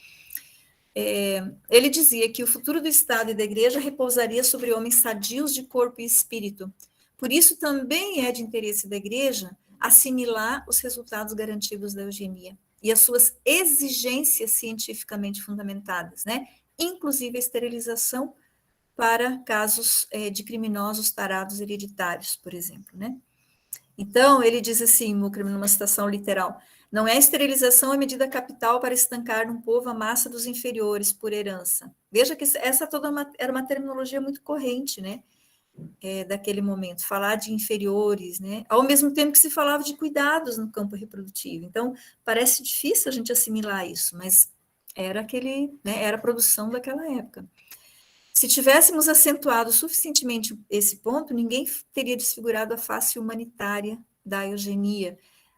Ele dizia que o futuro do Estado e da Igreja repousaria sobre homens sadios de corpo e espírito. Por isso também é de interesse da Igreja assimilar os resultados garantidos da eugenia e as suas exigências cientificamente fundamentadas, né? Inclusive a esterilização para casos de criminosos tarados hereditários, por exemplo, né? Então, ele diz assim, Muckermann, numa citação literal, não é a esterilização a medida capital para estancar num povo a massa dos inferiores por herança. Veja que essa era uma terminologia muito corrente, né? Daquele momento, falar de inferiores, né? Ao mesmo tempo que se falava de cuidados no campo reprodutivo. Então, parece difícil a gente assimilar isso, mas era era a produção daquela época. Se tivéssemos acentuado suficientemente esse ponto, ninguém teria desfigurado a face humanitária da eugenia.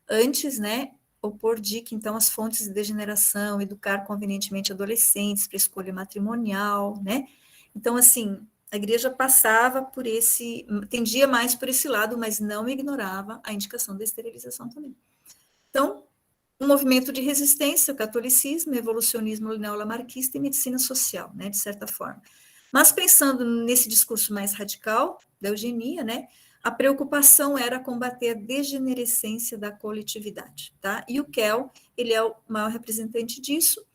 Antes, né, opor dica, então, as fontes de degeneração, educar convenientemente adolescentes para escolha matrimonial, né? Então, assim, a igreja passava por tendia mais por esse lado, mas não ignorava a indicação da esterilização também. Então, um movimento de resistência, o catolicismo, evolucionismo neolamarquista e medicina social, né, de certa forma. Mas pensando nesse discurso mais radical da eugenia, né, a preocupação era combater a degenerescência da coletividade, tá? E o Kell, ele é o maior representante disso.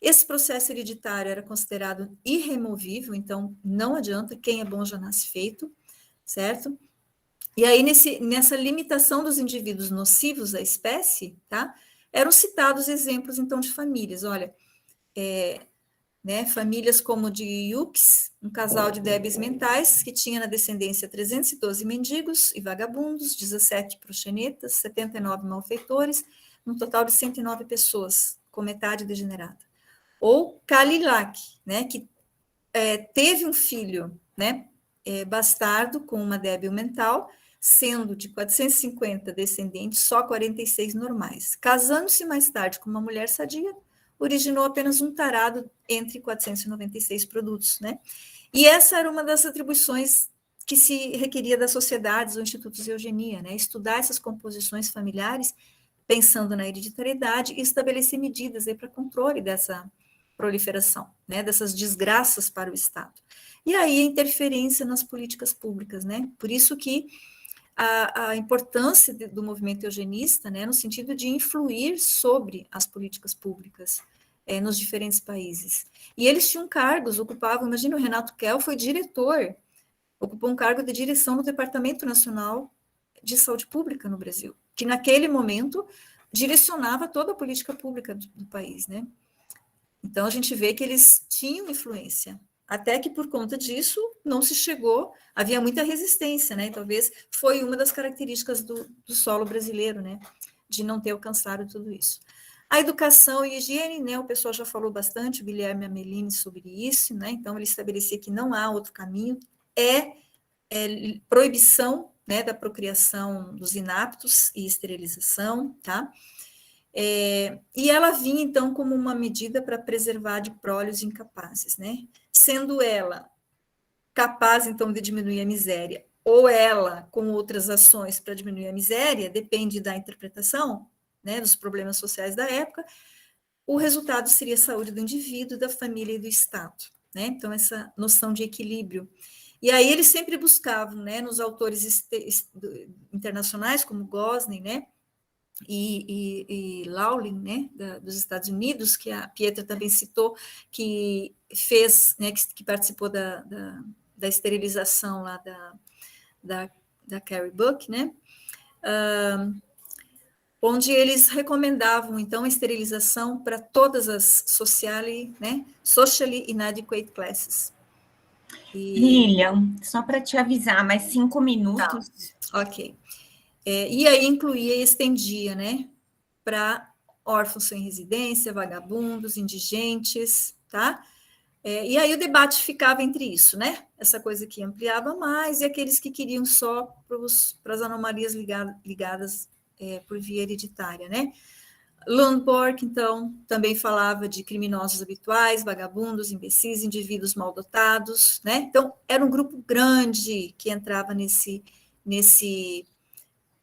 Esse processo hereditário era considerado irremovível, então não adianta, quem é bom já nasce feito, certo? E aí, nessa limitação dos indivíduos nocivos à espécie, tá? Eram citados exemplos, então, de famílias. Olha, famílias como de Hughes, um casal de débeis mentais, que tinha na descendência 312 mendigos e vagabundos, 17 proxenetas, 79 malfeitores, um total de 109 pessoas, com metade degenerada. Ou Kalilak, né, que teve um filho, né, bastardo com uma débil mental, sendo de 450 descendentes, só 46 normais. Casando-se mais tarde com uma mulher sadia, originou apenas um tarado entre 496 produtos, né? E essa era uma das atribuições que se requeria das sociedades ou institutos de eugenia, né? Estudar essas composições familiares, pensando na hereditariedade e estabelecer medidas para controle dessa proliferação, né? Dessas desgraças para o Estado. E aí a interferência nas políticas públicas, né? Por isso que a importância do movimento eugenista, né, no sentido de influir sobre as políticas públicas nos diferentes países. E eles tinham cargos, ocupavam, imagina, o Renato Kell foi diretor, ocupou um cargo de direção no Departamento Nacional de Saúde Pública no Brasil, que naquele momento direcionava toda a política pública do país, né? Então, a gente vê que eles tinham influência, até que por conta disso não se chegou, havia muita resistência, né? Talvez foi uma das características do solo brasileiro, né? De não ter alcançado tudo isso. A educação e higiene, né? O pessoal já falou bastante, o Guilherme Amelini, sobre isso, né? Então, ele estabelecia que não há outro caminho, proibição, né, da procriação dos inaptos e esterilização, tá? E ela vinha, então, como uma medida para preservar de prólios incapazes, né? Sendo ela capaz, então, de diminuir a miséria, ou ela com outras ações para diminuir a miséria, depende da interpretação, né, dos problemas sociais da época, o resultado seria a saúde do indivíduo, da família e do Estado, né? Então, essa noção de equilíbrio. E aí eles sempre buscavam, né, nos autores internacionais, como Gosney, né, e Laughlin, né, dos Estados Unidos, que a Pietra também citou, que fez, né, que participou da esterilização lá da Carrie Buck, né, onde eles recomendavam, então, a esterilização para todas as socially inadequate classes. Lilian, só para te avisar, mais 5 minutos. Tá. Ok. E aí incluía e estendia, né, para órfãos sem residência, vagabundos, indigentes, tá? E aí o debate ficava entre isso, né? Essa coisa que ampliava mais e aqueles que queriam só para as anomalias ligadas por via hereditária, né? Lundborg, então, também falava de criminosos habituais, vagabundos, imbecis, indivíduos mal dotados, né? Então, era um grupo grande que entrava nesse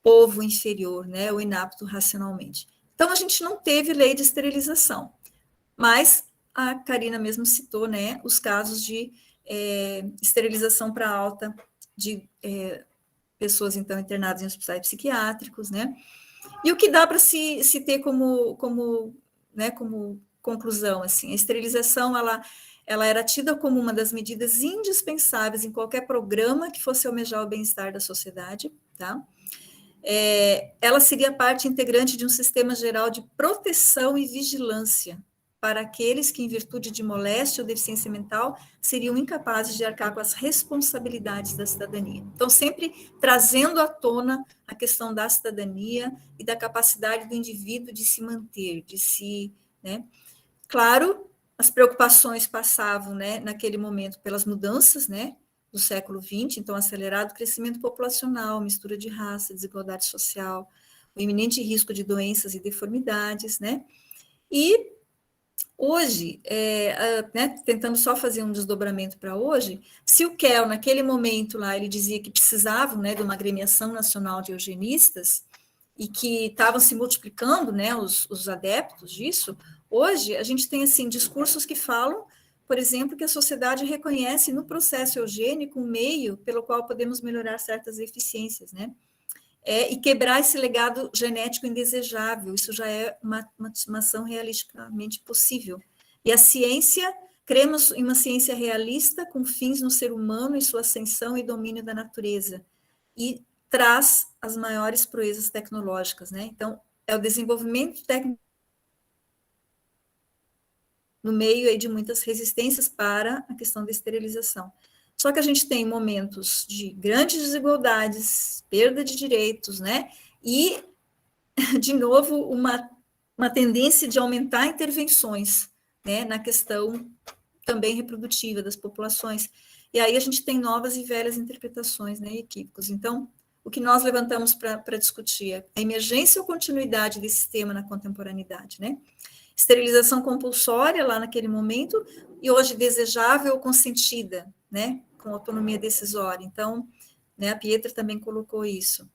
povo inferior, né? O inapto racionalmente. Então, a gente não teve lei de esterilização, mas a Karina mesmo citou, né, os casos de esterilização para alta de pessoas, então, internadas em hospitais psiquiátricos, né? E o que dá para se ter como conclusão, assim, a esterilização, ela era tida como uma das medidas indispensáveis em qualquer programa que fosse almejar o bem-estar da sociedade, tá? Ela seria parte integrante de um sistema geral de proteção e vigilância para aqueles que, em virtude de moléstia ou deficiência mental, seriam incapazes de arcar com as responsabilidades da cidadania. Então, sempre trazendo à tona a questão da cidadania e da capacidade do indivíduo de se manter, de se, né? Claro, as preocupações passavam, né, naquele momento pelas mudanças, né, do século XX, então, acelerado crescimento populacional, mistura de raça, desigualdade social, o iminente risco de doenças e deformidades, né? E hoje, né, tentando só fazer um desdobramento para hoje, se o Kell, naquele momento lá, ele dizia que precisavam, né, de uma agremiação nacional de eugenistas e que estavam se multiplicando, né, os adeptos disso, hoje a gente tem, assim, discursos que falam, por exemplo, que a sociedade reconhece no processo eugênico um meio pelo qual podemos melhorar certas eficiências, né? E quebrar esse legado genético indesejável, isso já é uma ação realisticamente possível. E a ciência, cremos em uma ciência realista, com fins no ser humano e sua ascensão e domínio da natureza, e traz as maiores proezas tecnológicas, né? Então, é o desenvolvimento técnico no meio aí de muitas resistências para a questão da esterilização. Só que a gente tem momentos de grandes desigualdades, perda de direitos, né? E, de novo, uma tendência de aumentar intervenções, né, na questão também reprodutiva das populações. E aí a gente tem novas e velhas interpretações, né, equívocos. Então, o que nós levantamos para discutir é a emergência ou continuidade desse sistema na contemporaneidade, né? Esterilização compulsória lá naquele momento, e hoje desejável ou consentida, né, com autonomia decisória. Então, né, a Pietra também colocou isso.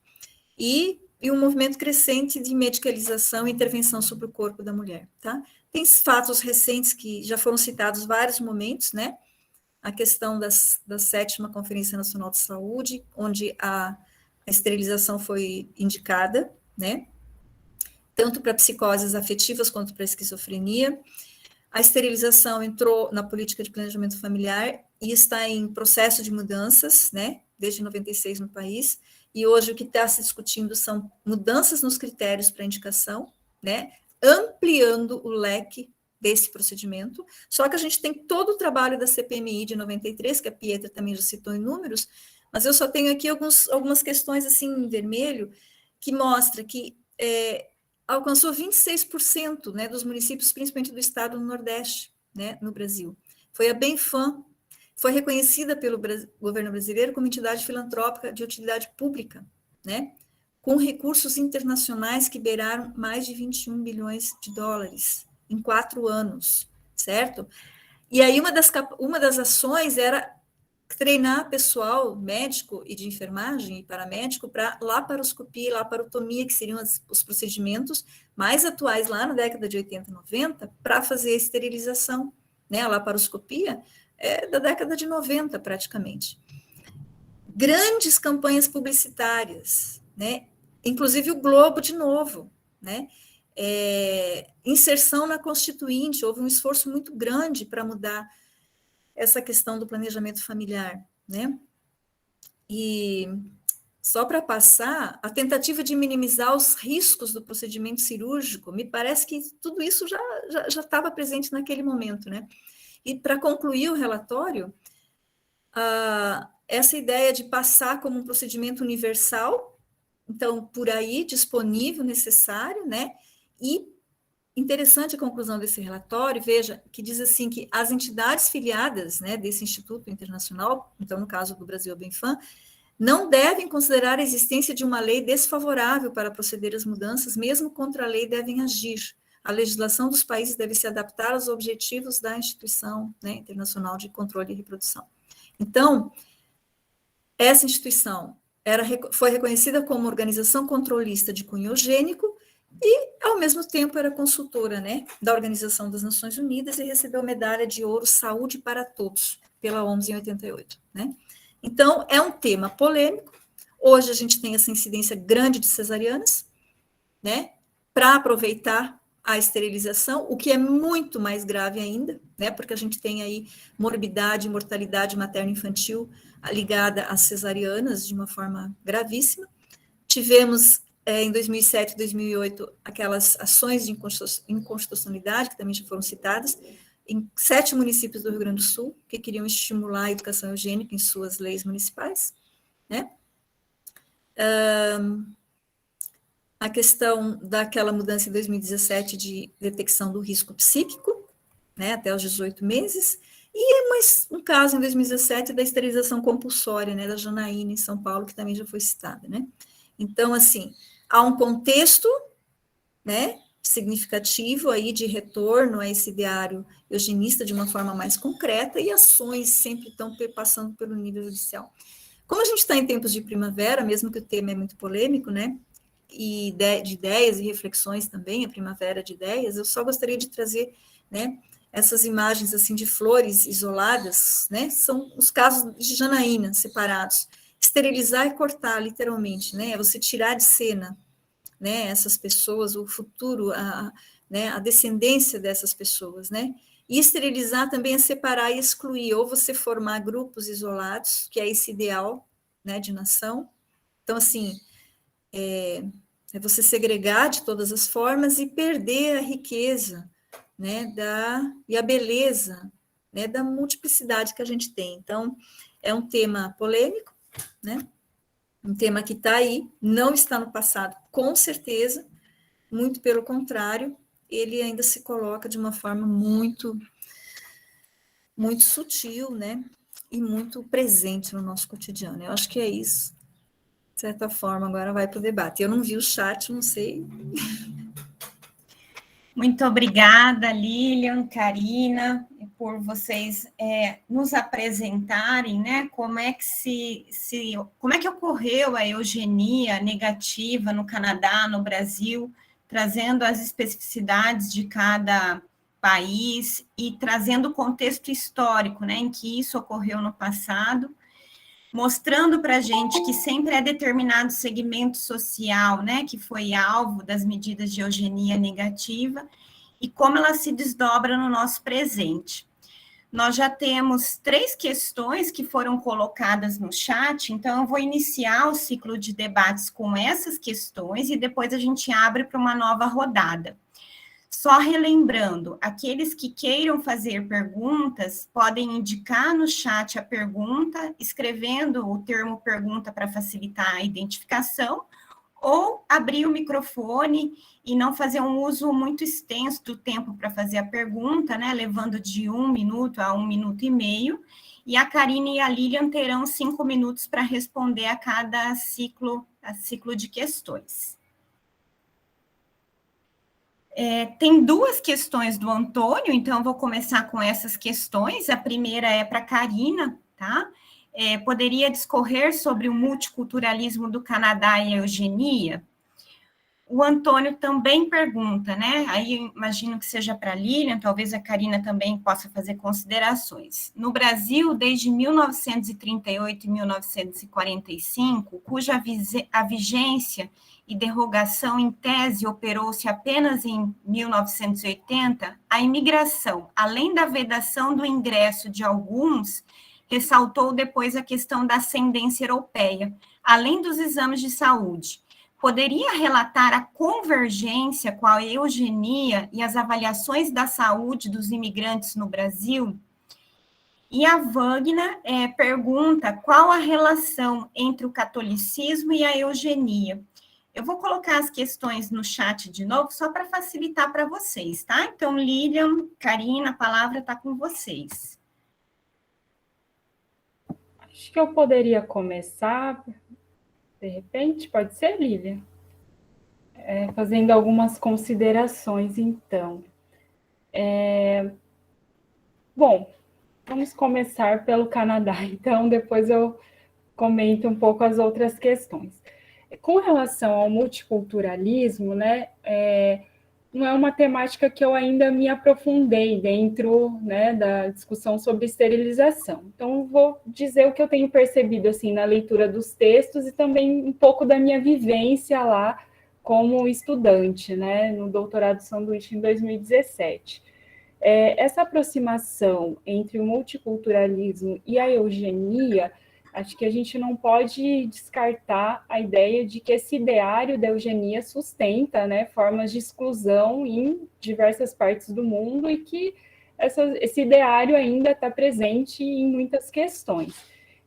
E um movimento crescente de medicalização e intervenção sobre o corpo da mulher, tá? Tem fatos recentes que já foram citados vários momentos, né, a questão da 7ª Conferência Nacional de Saúde, onde a esterilização foi indicada, né, tanto para psicoses afetivas quanto para esquizofrenia. A esterilização entrou na política de planejamento familiar e está em processo de mudanças, né, desde 96 no país, e hoje o que está se discutindo são mudanças nos critérios para indicação, né, ampliando o leque desse procedimento, só que a gente tem todo o trabalho da CPMI de 93, que a Pietra também já citou em números, mas eu só tenho aqui algumas questões assim em vermelho, que mostra que alcançou 26%, né, dos municípios, principalmente do estado do Nordeste, né, no Brasil. Foi a Benfam, foi reconhecida pelo governo brasileiro como entidade filantrópica de utilidade pública, né, com recursos internacionais que beiraram mais de 21 bilhões de dólares em 4 anos, certo? E aí uma das ações era treinar pessoal médico e de enfermagem e paramédico para laparoscopia e laparotomia, que seriam os procedimentos mais atuais lá na década de 80, 90, para fazer a esterilização, né? A laparoscopia é da década de 90, praticamente. Grandes campanhas publicitárias, né? Inclusive o Globo, de novo, né? Inserção na Constituinte, houve um esforço muito grande para mudar essa questão do planejamento familiar, né? E só para passar, a tentativa de minimizar os riscos do procedimento cirúrgico, me parece que tudo isso já estava presente naquele momento, né? E para concluir o relatório, essa ideia de passar como um procedimento universal, então, por aí, disponível, necessário, né? E interessante a conclusão desse relatório, veja, que diz assim que as entidades filiadas, né, desse Instituto Internacional, então no caso do Brasil, a Benfam, não devem considerar a existência de uma lei desfavorável para proceder às mudanças, mesmo contra a lei devem agir, a legislação dos países deve se adaptar aos objetivos da Instituição, né, Internacional de Controle e Reprodução. Então, essa instituição foi reconhecida como organização controlista de cunho eugênico e, ao mesmo tempo, era consultora, né, da Organização das Nações Unidas e recebeu medalha de ouro Saúde para Todos, pela OMS em 88, né? Então, é um tema polêmico. Hoje a gente tem essa incidência grande de cesarianas, né, para aproveitar a esterilização, o que é muito mais grave ainda, né, porque a gente tem aí morbidade e mortalidade materno-infantil ligada às cesarianas de uma forma gravíssima. Tivemos, em 2007 e 2008, aquelas ações de inconstitucionalidade, que também já foram citadas, em 7 municípios do Rio Grande do Sul, que queriam estimular a educação eugênica em suas leis municipais, né? A questão daquela mudança em 2017 de detecção do risco psíquico, né, até os 18 meses, e um caso em 2017 da esterilização compulsória, né, da Janaína, em São Paulo, que também já foi citada, né. Então, assim, há um contexto, né, significativo aí de retorno a esse ideário eugenista de uma forma mais concreta, e ações sempre estão passando pelo nível judicial. Como a gente está em tempos de primavera, mesmo que o tema é muito polêmico, né, e de ideias e reflexões também, a primavera de ideias, eu só gostaria de trazer, né, essas imagens assim de flores isoladas, né, são os casos de Janaína separados. Esterilizar e cortar, literalmente, né, é você tirar de cena, né, essas pessoas, o futuro, né, a descendência dessas pessoas, né, e esterilizar também é separar e excluir, ou você formar grupos isolados, que é esse ideal, né, de nação. Então, assim, é você segregar de todas as formas e perder a riqueza, né, e a beleza, né, da multiplicidade que a gente tem. Então, é um tema polêmico, né, um tema que está aí, não está no passado, com certeza, muito pelo contrário, ele ainda se coloca de uma forma muito, muito sutil, né, e muito presente no nosso cotidiano. Eu acho que é isso. De certa forma, agora vai para o debate. Eu não vi o chat, não sei. Muito obrigada, Lilian, Karina, por vocês nos apresentarem, né, como é que ocorreu a eugenia negativa no Canadá, no Brasil, trazendo as especificidades de cada país e trazendo o contexto histórico, né, em que isso ocorreu no passado, mostrando para a gente que sempre é determinado segmento social, né, que foi alvo das medidas de eugenia negativa, e como ela se desdobra no nosso presente. Nós já temos 3 questões que foram colocadas no chat, então eu vou iniciar o ciclo de debates com essas questões e depois a gente abre para uma nova rodada. Só relembrando, aqueles que queiram fazer perguntas podem indicar no chat a pergunta, escrevendo o termo pergunta para facilitar a identificação, ou abrir o microfone e não fazer um uso muito extenso do tempo para fazer a pergunta, né, levando de 1 minuto a 1 minuto e meio, e a Karine e a Lilian terão 5 minutos para responder a cada ciclo de questões. Tem 2 questões do Antônio, então eu vou começar com essas questões. A primeira é para a Karina, tá? Poderia discorrer sobre o multiculturalismo do Canadá e a eugenia? O Antônio também pergunta, né? Aí eu imagino que seja para a Lilian, talvez a Karina também possa fazer considerações. No Brasil, desde 1938 e 1945, cuja a vigência e derrogação em tese operou-se apenas em 1980, a imigração, além da vedação do ingresso de alguns, ressaltou depois a questão da ascendência europeia, além dos exames de saúde. Poderia relatar a convergência com a eugenia e as avaliações da saúde dos imigrantes no Brasil? E a Wagner pergunta qual a relação entre o catolicismo e a eugenia. Eu vou colocar as questões no chat de novo, só para facilitar para vocês, tá? Então, Lilian, Karina, a palavra está com vocês. Acho que eu poderia começar, de repente, pode ser, Lilian? Fazendo algumas considerações, então. Bom, vamos começar pelo Canadá, então depois eu comento um pouco as outras questões. Com relação ao multiculturalismo, né, não é uma temática que eu ainda me aprofundei dentro, né, da discussão sobre esterilização. Então, vou dizer o que eu tenho percebido assim na leitura dos textos e também um pouco da minha vivência lá como estudante, né, no doutorado sanduíche em 2017. Essa aproximação entre o multiculturalismo e a eugenia, acho que a gente não pode descartar a ideia de que esse ideário da eugenia sustenta, né, formas de exclusão em diversas partes do mundo e que esse ideário ainda está presente em muitas questões.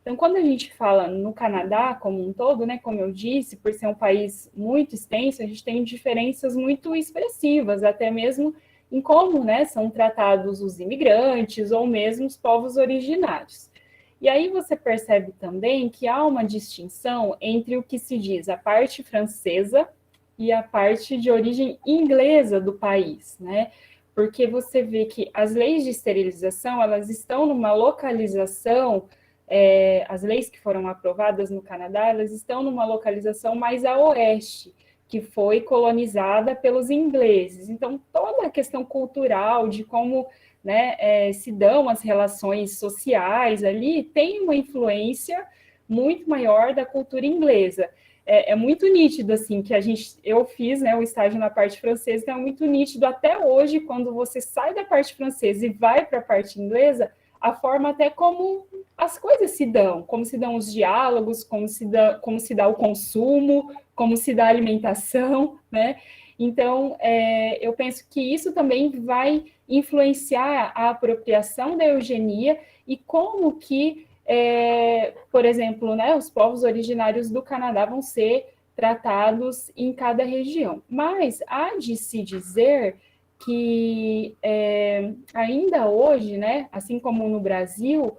Então, quando a gente fala no Canadá como um todo, né, como eu disse, por ser um país muito extenso, a gente tem diferenças muito expressivas, até mesmo em como, né, são tratados os imigrantes ou mesmo os povos originários. E aí você percebe também que há uma distinção entre o que se diz a parte francesa e a parte de origem inglesa do país, né? Porque você vê que as leis de esterilização, elas estão numa localização, as leis que foram aprovadas no Canadá, elas estão numa localização mais a oeste, que foi colonizada pelos ingleses. Então, toda a questão cultural de como, né, se dão as relações sociais ali tem uma influência muito maior da cultura inglesa. É muito nítido, assim, que eu fiz, né, o estágio na parte francesa, então é muito nítido até hoje, quando você sai da parte francesa e vai para a parte inglesa, a forma até como as coisas se dão, como se dão os diálogos, como se dá o consumo, como se dá a alimentação, né? Então, eu penso que isso também vai influenciar a apropriação da eugenia e como que, por exemplo, né, os povos originários do Canadá vão ser tratados em cada região. Mas há de se dizer que ainda hoje, né, assim como no Brasil,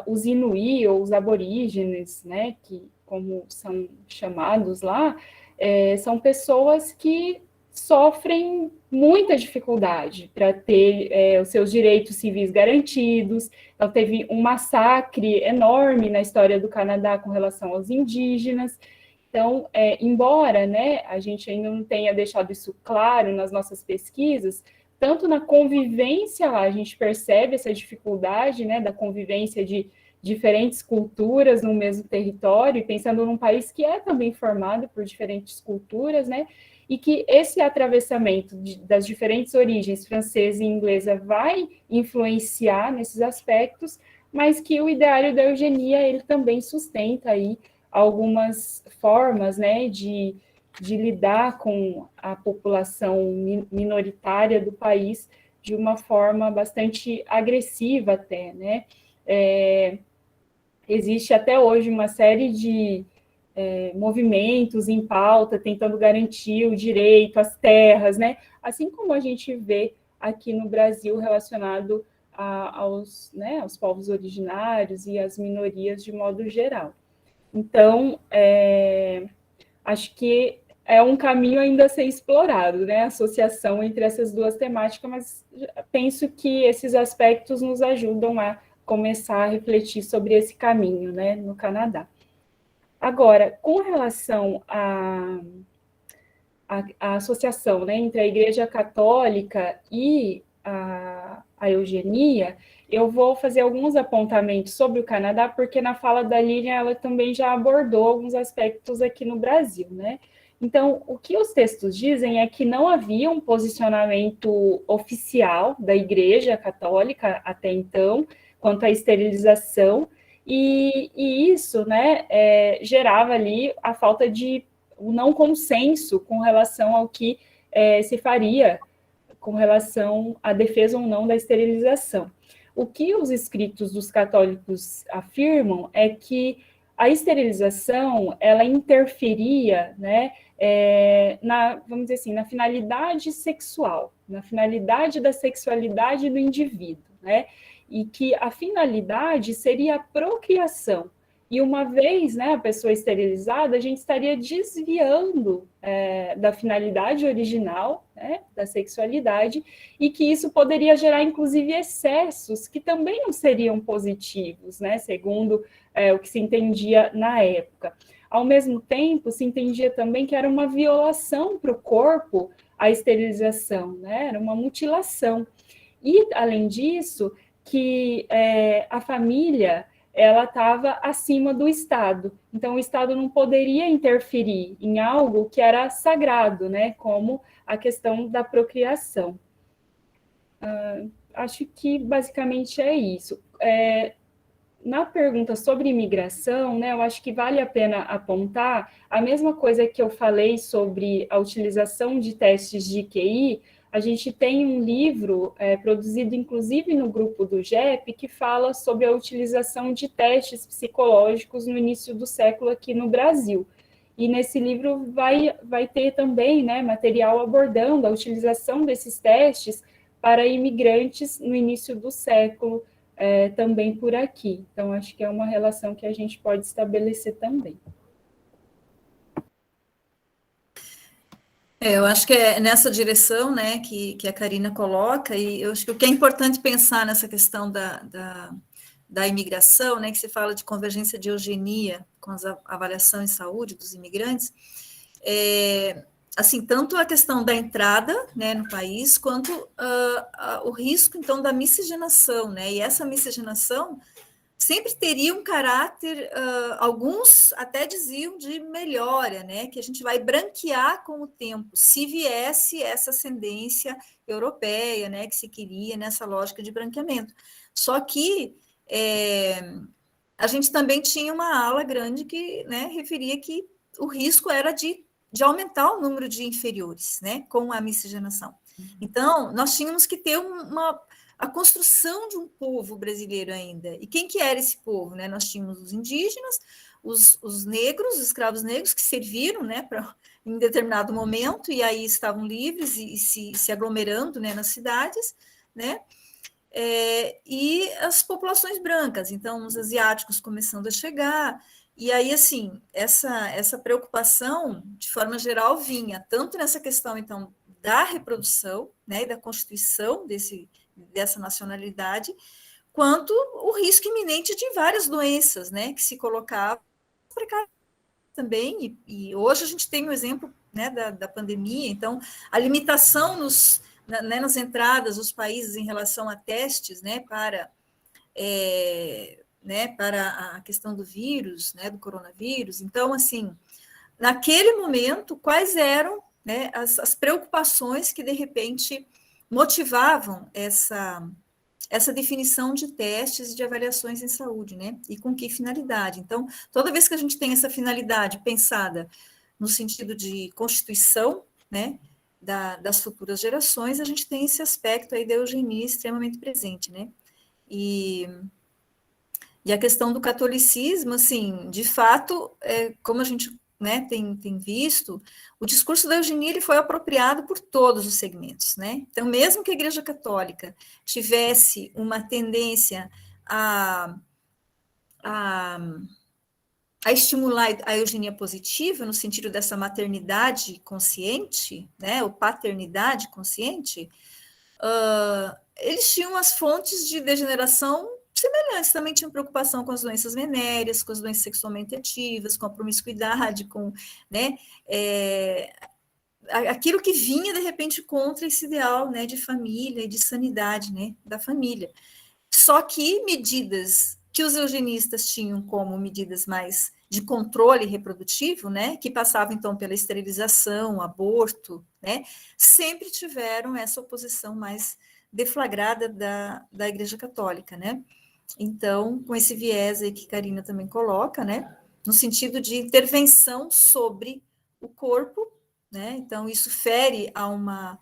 os Inuí ou os aborígenes, né, que como são chamados lá, são pessoas que sofrem muita dificuldade para ter os seus direitos civis garantidos. Então, teve um massacre enorme na história do Canadá com relação aos indígenas. Então, embora, né, a gente ainda não tenha deixado isso claro nas nossas pesquisas, tanto na convivência lá, a gente percebe essa dificuldade, né, da convivência de diferentes culturas no mesmo território, pensando num país que é também formado por diferentes culturas, né, e que esse atravessamento das diferentes origens, francesa e inglesa, vai influenciar nesses aspectos, mas que o ideário da eugenia, ele também sustenta aí algumas formas, né, de lidar com a população minoritária do país de uma forma bastante agressiva até, né? Existe até hoje uma série de movimentos em pauta tentando garantir o direito às terras, né? Assim como a gente vê aqui no Brasil relacionado aos povos originários e às minorias de modo geral. Então, acho que é um caminho ainda a ser explorado, né? A associação entre essas duas temáticas, mas penso que esses aspectos nos ajudam a começar a refletir sobre esse caminho, né, no Canadá. Agora, com relação à associação, né, entre a Igreja Católica e a eugenia, eu vou fazer alguns apontamentos sobre o Canadá, porque na fala da Lilian ela também já abordou alguns aspectos aqui no Brasil, né? Então, o que os textos dizem é que não havia um posicionamento oficial da Igreja Católica até então, quanto à esterilização, e isso, né, gerava ali a falta de um não consenso com relação ao que se faria com relação à defesa ou não da esterilização. O que os escritos dos católicos afirmam é que a esterilização, ela interferia, né, vamos dizer assim, na finalidade sexual, na finalidade da sexualidade do indivíduo, né, e que a finalidade seria a procriação, E uma vez, né, a pessoa esterilizada, a gente estaria desviando da finalidade original, né, da sexualidade, e que isso poderia gerar, inclusive, excessos que também não seriam positivos, né, segundo o que se entendia na época. Ao mesmo tempo, se entendia também que era uma violação para o corpo a esterilização, né, era uma mutilação. E, além disso, que a família ela estava acima do Estado. Então, o Estado não poderia interferir em algo que era sagrado, né, como a questão da procriação. Acho que, basicamente, é isso. Na pergunta sobre imigração, né, eu acho que vale a pena apontar a mesma coisa que eu falei sobre a utilização de testes de QI. A gente tem um livro produzido, inclusive, no grupo do GEP, que fala sobre a utilização de testes psicológicos no início do século aqui no Brasil. E nesse livro vai ter também, né, material abordando a utilização desses testes para imigrantes no início do século, também por aqui. Então, acho que é uma relação que a gente pode estabelecer também. Eu acho que é nessa direção, né, que a Karina coloca, e eu acho que o que é importante pensar nessa questão da imigração, né, que se fala de convergência de eugenia com a avaliação em saúde dos imigrantes, assim, tanto a questão da entrada, né, no país, quanto o risco, então, da miscigenação, né, e essa miscigenação sempre teria um caráter, alguns até diziam de melhora, né, que a gente vai branquear com o tempo, se viesse essa ascendência europeia, né, que se queria nessa lógica de branqueamento. Só que a gente também tinha uma ala grande que, né, referia que o risco era de aumentar o número de inferiores, né, com a miscigenação. Então, nós tínhamos que ter a construção de um povo brasileiro ainda. E quem que era esse povo? Né? Nós tínhamos os indígenas, os negros, os escravos negros, que serviram, né, em determinado momento, e aí estavam livres e se aglomerando, né, nas cidades, né? E as populações brancas, então os asiáticos começando a chegar, e aí, assim, essa preocupação, de forma geral, vinha tanto nessa questão, então, da reprodução, né, e da constituição dessa nacionalidade, quanto o risco iminente de várias doenças, né, que se colocavam também, e hoje a gente tem o exemplo, né, da pandemia, então, a limitação nas entradas dos países em relação a testes, né, para a questão do vírus, né, do coronavírus. Então, assim, naquele momento, quais eram, né, as preocupações que, de repente, motivavam essa definição de testes e de avaliações em saúde, né? E com que finalidade? Então, toda vez que a gente tem essa finalidade pensada no sentido de constituição, né, das futuras gerações, a gente tem esse aspecto aí da eugenia extremamente presente, né? E a questão do catolicismo, assim, de fato, como a gente, né, tem visto, o discurso da eugenia ele foi apropriado por todos os segmentos, né? Então, mesmo que a Igreja Católica tivesse uma tendência a estimular a eugenia positiva, no sentido dessa maternidade consciente, né, ou paternidade consciente, eles tinham as fontes de degeneração semelhantes, também tinham preocupação com as doenças venéreas, com as doenças sexualmente ativas, com a promiscuidade, com, né, aquilo que vinha, de repente, contra esse ideal, né, de família e de sanidade, né, da família. Só que medidas que os eugenistas tinham como medidas mais de controle reprodutivo, né, que passavam, então, pela esterilização, aborto, né, sempre tiveram essa oposição mais deflagrada da Igreja Católica, né. Então, com esse viés aí que Karina também coloca, né, no sentido de intervenção sobre o corpo, né, então isso fere a uma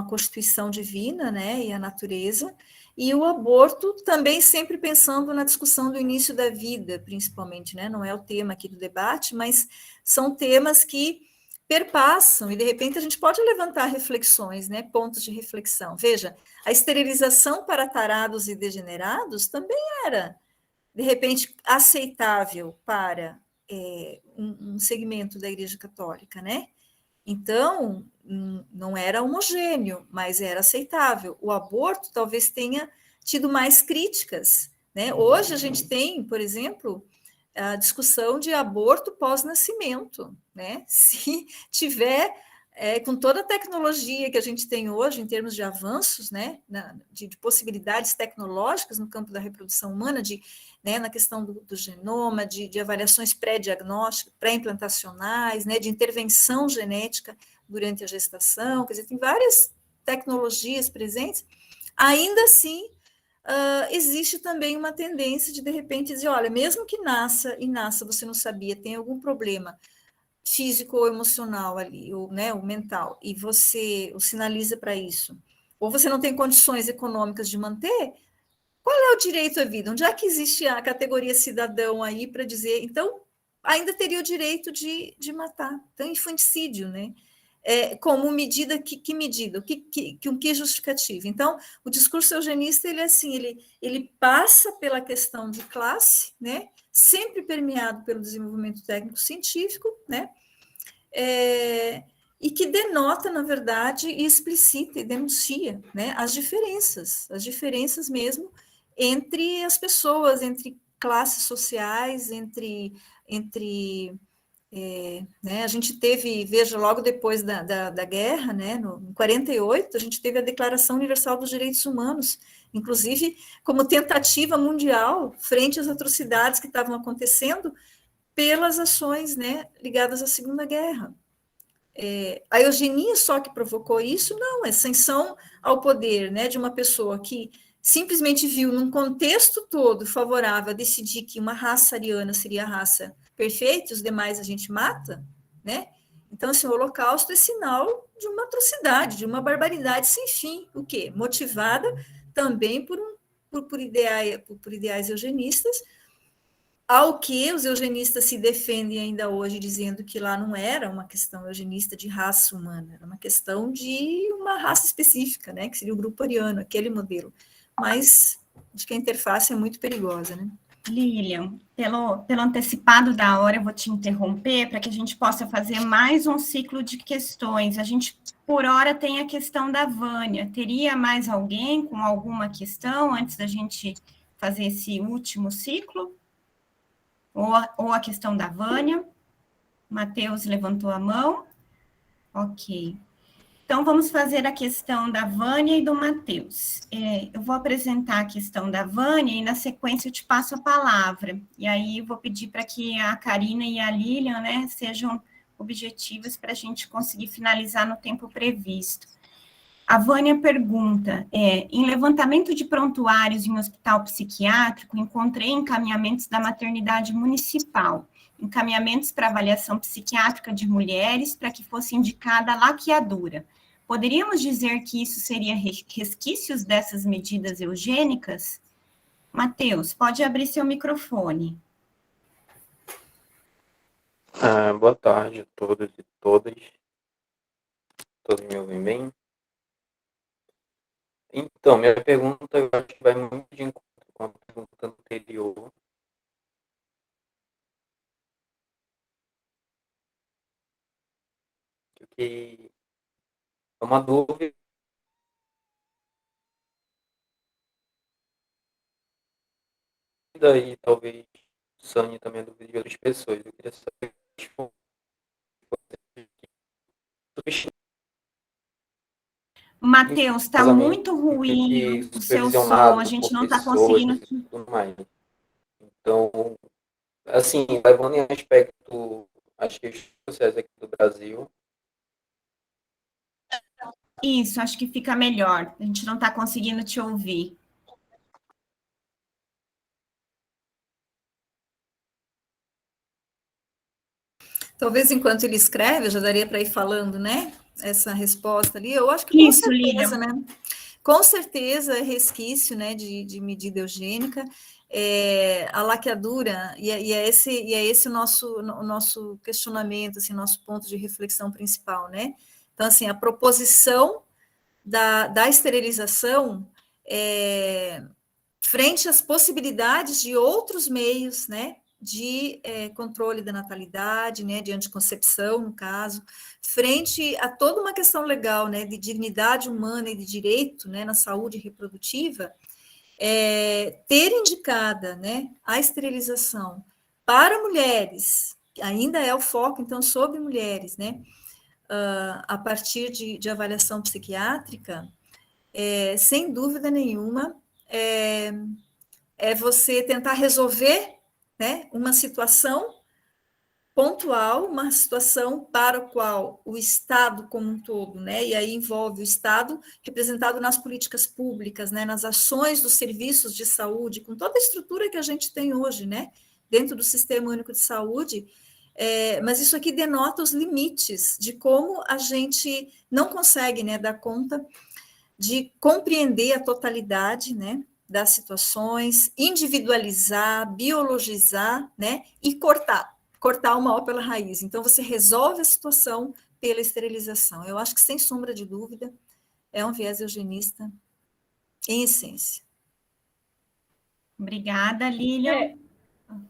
constituição divina, né, e a natureza, e o aborto também sempre pensando na discussão do início da vida, principalmente, né, não é o tema aqui do debate, mas são temas que perpassam, e de repente a gente pode levantar reflexões, né, pontos de reflexão. Veja, a esterilização para tarados e degenerados também era, de repente, aceitável para um segmento da Igreja Católica, né? Então, não era homogêneo, mas era aceitável. O aborto talvez tenha tido mais críticas, né? Hoje a gente tem, por exemplo, a discussão de aborto pós-nascimento, né? Se tiver, com toda a tecnologia que a gente tem hoje, em termos de avanços, né? De possibilidades tecnológicas no campo da reprodução humana, né, na questão do genoma, de avaliações pré-diagnósticas, pré-implantacionais, né, de intervenção genética durante a gestação, quer dizer, tem várias tecnologias presentes, ainda assim, existe também uma tendência de repente, dizer, olha, mesmo que nasça, você não sabia, tem algum problema físico ou emocional ali, ou, né, o mental, e você o sinaliza para isso, ou você não tem condições econômicas de manter, qual é o direito à vida? Onde é que existe a categoria cidadão aí para dizer, então, ainda teria o direito de matar, então, infanticídio, né? Como medida, que medida? Que justificativa? Então, o discurso eugenista, ele é assim, ele passa pela questão de classe, né? Sempre permeado pelo desenvolvimento técnico-científico, né? E que denota, na verdade, e explicita e denuncia, né, as diferenças mesmo entre as pessoas, entre classes sociais, né, a gente teve, veja, logo depois da guerra, né, em 48, a gente teve a Declaração Universal dos Direitos Humanos, inclusive como tentativa mundial frente às atrocidades que estavam acontecendo pelas ações, né, ligadas à Segunda Guerra. A eugenia só que provocou isso? Não, é ascensão ao poder, né, de uma pessoa que simplesmente viu num contexto todo favorável a decidir que uma raça ariana seria a raça perfeita, os demais a gente mata, né? Então, assim, o Holocausto é sinal de uma atrocidade, de uma barbaridade sem fim. O quê? Motivada também por ideais eugenistas, ao que os eugenistas se defendem ainda hoje, dizendo que lá não era uma questão eugenista de raça humana, era uma questão de uma raça específica, né, que seria o grupo ariano, aquele modelo. Mas acho que a interface é muito perigosa, né? Lilian, pelo antecipado da hora, eu vou te interromper para que a gente possa fazer mais um ciclo de questões. A gente, por hora, tem a questão da Vânia. Teria mais alguém com alguma questão antes da gente fazer esse último ciclo? Ou a questão da Vânia? Matheus levantou a mão. Ok. Então, vamos fazer a questão da Vânia e do Matheus. Eu vou apresentar a questão da Vânia e, na sequência, eu te passo a palavra. E aí, eu vou pedir para que a Karina e a Lilian, né, sejam objetivas para a gente conseguir finalizar no tempo previsto. A Vânia pergunta, em levantamento de prontuários em hospital psiquiátrico, encontrei encaminhamentos da maternidade municipal, encaminhamentos para avaliação psiquiátrica de mulheres para que fosse indicada a laqueadura. Poderíamos dizer que isso seria resquícios dessas medidas eugênicas? Matheus, pode abrir seu microfone. Boa tarde a todos e todas. Todos me ouvem bem? Então, minha pergunta eu acho que vai muito de encontro com a pergunta anterior. Que é uma dúvida e talvez sane também a dúvida de outras pessoas. Eu queria saber Matheus, está muito ruim o seu som, a gente não está conseguindo. Tudo mais. Então, assim, levando em aspecto as redes sociais aqui do Brasil. Isso, acho que fica melhor. A gente não está conseguindo te ouvir. Talvez enquanto ele escreve, eu já daria para ir falando, né? Essa resposta ali. Eu acho que com Isso, certeza, Lilian. né? Com certeza é resquício, né, de medida eugênica. A laqueadura, e é esse o nosso questionamento, assim, nosso ponto de reflexão principal, né? Então, assim, a proposição da esterilização frente às possibilidades de outros meios, né, de controle da natalidade, né, de anticoncepção, no caso, frente a toda uma questão legal, né, de dignidade humana e de direito, né, na saúde reprodutiva, ter indicada, né, a esterilização para mulheres, ainda é o foco, então, sobre mulheres, né, a partir de avaliação psiquiátrica, sem dúvida nenhuma, é você tentar resolver, né, uma situação pontual, uma situação para a qual o Estado como um todo, né, e aí envolve o Estado representado nas políticas públicas, né, nas ações dos serviços de saúde, com toda a estrutura que a gente tem hoje, né, dentro do Sistema Único de Saúde, mas isso aqui denota os limites de como a gente não consegue, né, dar conta de compreender a totalidade, né, das situações, individualizar, biologizar, né, e cortar o mal pela raiz. Então, você resolve a situação pela esterilização. Eu acho que, sem sombra de dúvida, é um viés eugenista em essência. Obrigada, Lilian.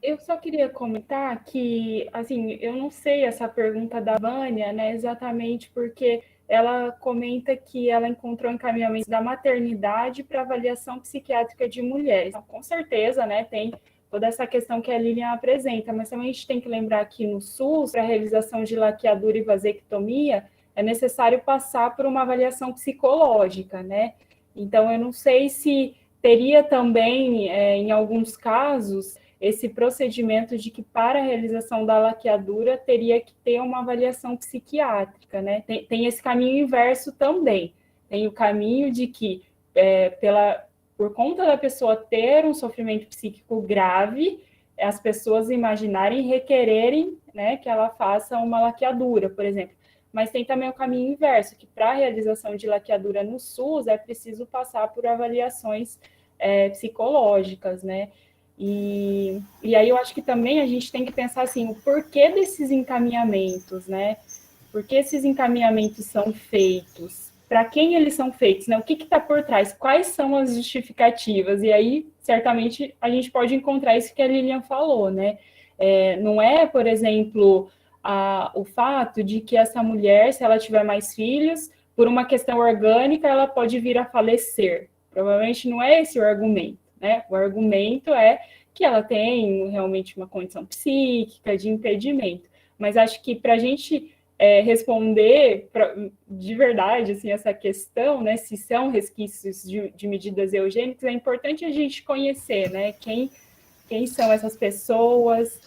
Eu só queria comentar que, assim, eu não sei essa pergunta da Vânia, né, exatamente porque ela comenta que ela encontrou encaminhamento da maternidade para avaliação psiquiátrica de mulheres. Então, com certeza, né, tem toda essa questão que a Lilian apresenta, mas também a gente tem que lembrar que no SUS, para a realização de laqueadura e vasectomia, é necessário passar por uma avaliação psicológica, né? Então, eu não sei se teria também, em alguns casos, esse procedimento de que para a realização da laqueadura teria que ter uma avaliação psiquiátrica, né? Tem esse caminho inverso também. Tem o caminho de que, por conta da pessoa ter um sofrimento psíquico grave, as pessoas imaginarem e requererem, né, que ela faça uma laqueadura, por exemplo. Mas tem também o caminho inverso, que para a realização de laqueadura no SUS é preciso passar por avaliações psicológicas, né? E aí eu acho que também a gente tem que pensar assim, o porquê desses encaminhamentos, né? Por que esses encaminhamentos são feitos? Para quem eles são feitos, né? O que está por trás? Quais são as justificativas? E aí, certamente, a gente pode encontrar isso que a Lilian falou, né? Não é, por exemplo, o fato de que essa mulher, se ela tiver mais filhos, por uma questão orgânica, ela pode vir a falecer. Provavelmente não é esse o argumento, né? O argumento é que ela tem realmente uma condição psíquica de impedimento. Mas acho que para a gente responder de verdade assim, essa questão, né, se são resquícios de medidas eugênicas, é importante a gente conhecer, né, quem são essas pessoas,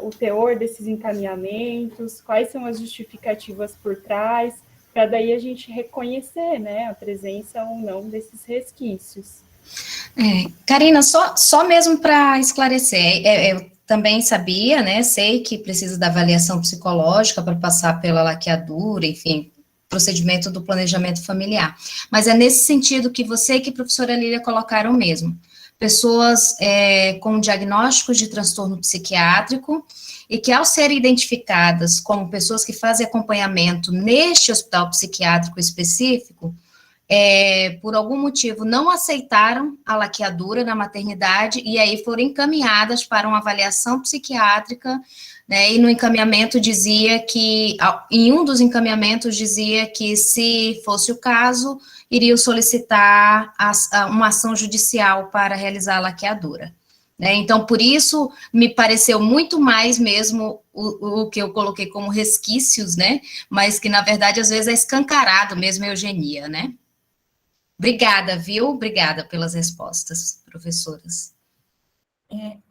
o teor desses encaminhamentos, quais são as justificativas por trás, para daí a gente reconhecer, né, a presença ou não desses resquícios. Karina, só mesmo para esclarecer, eu também sabia, né, sei que precisa da avaliação psicológica para passar pela laqueadura, enfim, procedimento do planejamento familiar, mas é nesse sentido que você e que a professora Lília colocaram mesmo, pessoas com diagnósticos de transtorno psiquiátrico e que ao serem identificadas como pessoas que fazem acompanhamento neste hospital psiquiátrico específico, por algum motivo, não aceitaram a laqueadura na maternidade e aí foram encaminhadas para uma avaliação psiquiátrica, né, e no encaminhamento dizia que, em um dos encaminhamentos dizia que, se fosse o caso, iriam solicitar uma ação judicial para realizar a laqueadura. Né? Então, por isso, me pareceu muito mais mesmo o que eu coloquei como resquícios, né, mas que, na verdade, às vezes é escancarado mesmo a eugenia, né? Obrigada, viu? Obrigada pelas respostas, professoras.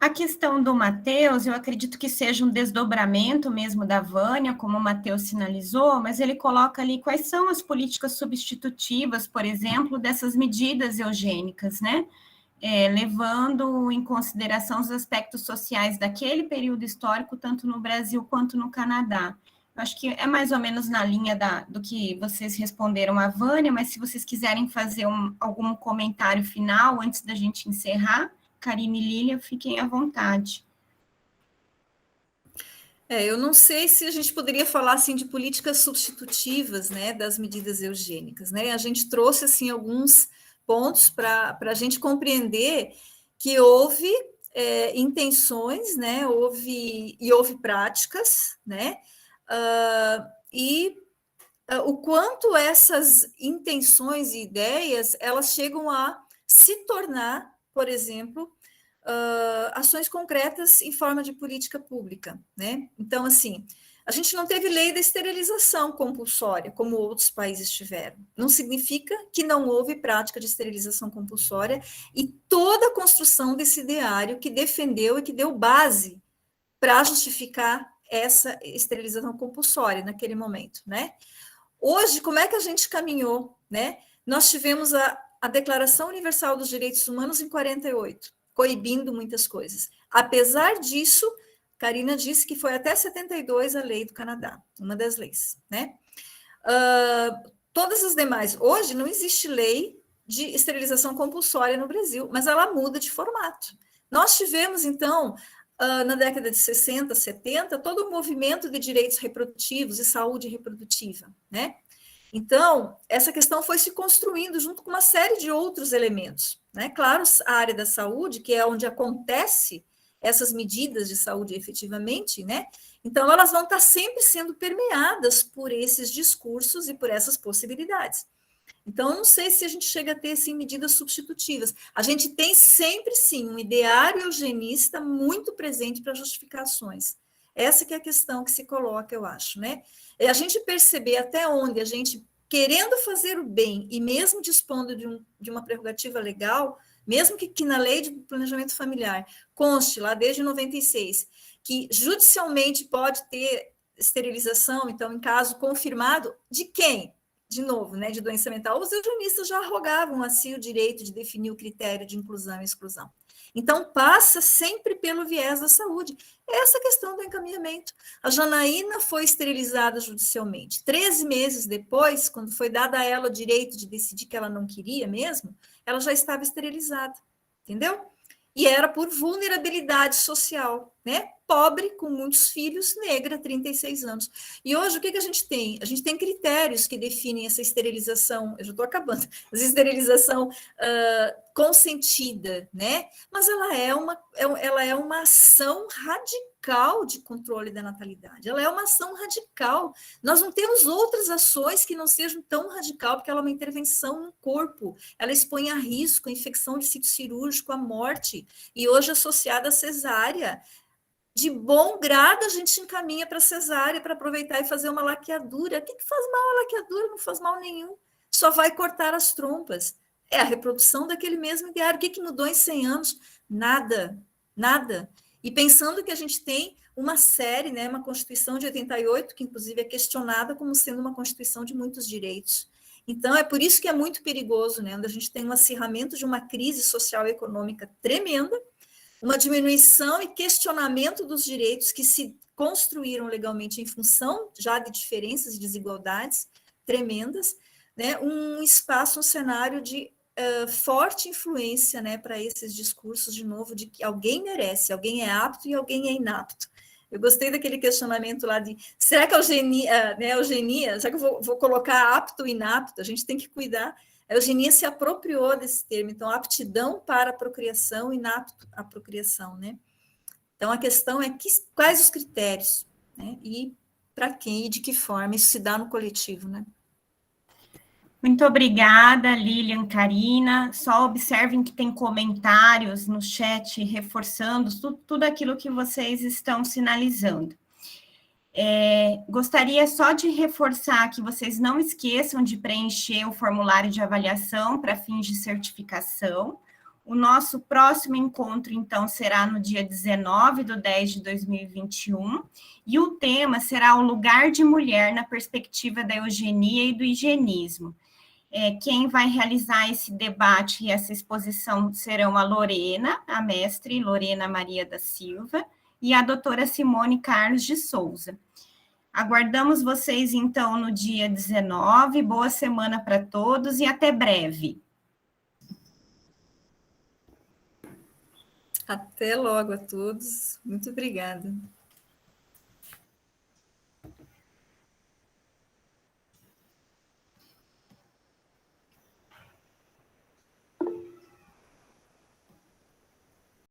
A questão do Matheus, eu acredito que seja um desdobramento mesmo da Vânia, como o Matheus sinalizou, mas ele coloca ali quais são as políticas substitutivas, por exemplo, dessas medidas eugênicas, né? Levando em consideração os aspectos sociais daquele período histórico, tanto no Brasil quanto no Canadá. Acho que é mais ou menos na linha do que vocês responderam a Vânia, mas se vocês quiserem fazer algum comentário final antes da gente encerrar, Karine e Lília, fiquem à vontade. Eu não sei se a gente poderia falar assim de políticas substitutivas, né, das medidas eugênicas, né? A gente trouxe assim alguns pontos para a gente compreender que houve intenções, né? Houve práticas, né? O quanto essas intenções e ideias elas chegam a se tornar, por exemplo, ações concretas em forma de política pública, né? Então, assim, a gente não teve lei da esterilização compulsória, como outros países tiveram. Não significa que não houve prática de esterilização compulsória e toda a construção desse ideário que defendeu e que deu base para justificar essa esterilização compulsória naquele momento, né? Hoje, como é que a gente caminhou, né? Nós tivemos a Declaração Universal dos Direitos Humanos em 48, coibindo muitas coisas. Apesar disso, Karina disse que foi até 72 a lei do Canadá, uma das leis, né? Todas as demais, hoje não existe lei de esterilização compulsória no Brasil, mas ela muda de formato. Nós tivemos, então, na década de 60, 70, todo o movimento de direitos reprodutivos e saúde reprodutiva, né? Então, essa questão foi se construindo junto com uma série de outros elementos, né? Claro, a área da saúde, que é onde acontece essas medidas de saúde efetivamente, né? Então, elas vão estar sempre sendo permeadas por esses discursos e por essas possibilidades. Então, eu não sei se a gente chega a ter, assim, medidas substitutivas. A gente tem sempre, sim, um ideário eugenista muito presente para justificações. Essa que é a questão que se coloca, eu acho, né? É a gente perceber até onde a gente, querendo fazer o bem e mesmo dispondo de uma prerrogativa legal, mesmo que na lei de planejamento familiar conste lá desde 96, que judicialmente pode ter esterilização, então, em caso confirmado, de quem? De novo, né, de doença mental, os eugenistas já arrogavam assim o direito de definir o critério de inclusão e exclusão. Então, passa sempre pelo viés da saúde. Essa questão do encaminhamento. A Janaína foi esterilizada judicialmente. 13 meses depois, quando foi dada a ela o direito de decidir que ela não queria mesmo, ela já estava esterilizada, entendeu? E era por vulnerabilidade social, né? Pobre, com muitos filhos, negra, 36 anos. E hoje, o que a gente tem? A gente tem critérios que definem essa esterilização, eu já estou acabando, essa esterilização consentida, né? Mas ela é uma ação radical de controle da natalidade, ela é uma ação radical. Nós não temos outras ações que não sejam tão radical, porque ela é uma intervenção no corpo, ela expõe a risco, a infecção de sítio cirúrgico, a morte, e hoje associada à cesárea. De bom grado, a gente encaminha para cesárea para aproveitar e fazer uma laqueadura. O que faz mal a laqueadura? Não faz mal nenhum. Só vai cortar as trompas. É a reprodução daquele mesmo ideário. O que mudou em 100 anos? Nada, nada. E pensando que a gente tem uma série, né, uma Constituição de 88, que inclusive é questionada como sendo uma Constituição de muitos direitos. Então, é por isso que é muito perigoso, né, onde a gente tem um acirramento de uma crise social e econômica tremenda, uma diminuição e questionamento dos direitos que se construíram legalmente em função já de diferenças e desigualdades tremendas, né? Um espaço, um cenário de forte influência, né, para esses discursos, de novo, de que alguém merece, alguém é apto e alguém é inapto. Eu gostei daquele questionamento lá de, será que a eugenia, será que eu vou colocar apto e inapto? A gente tem que cuidar. A eugenia se apropriou desse termo, então, aptidão para a procriação e inapto à procriação, né? Então, a questão é quais os critérios, né? E para quem e de que forma isso se dá no coletivo, né? Muito obrigada, Lilian, Karina. Só observem que tem comentários no chat reforçando tudo aquilo que vocês estão sinalizando. Gostaria só de reforçar que vocês não esqueçam de preencher o formulário de avaliação para fins de certificação. O nosso próximo encontro, então, será no dia 19/10/2021, e o tema será o lugar de mulher na perspectiva da eugenia e do higienismo. Quem vai realizar esse debate e essa exposição serão a Lorena, a mestre Lorena Maria da Silva, e a doutora Simone Carlos de Souza. Aguardamos vocês, então, no dia 19. Boa semana para todos e até breve. Até logo a todos. Muito obrigada.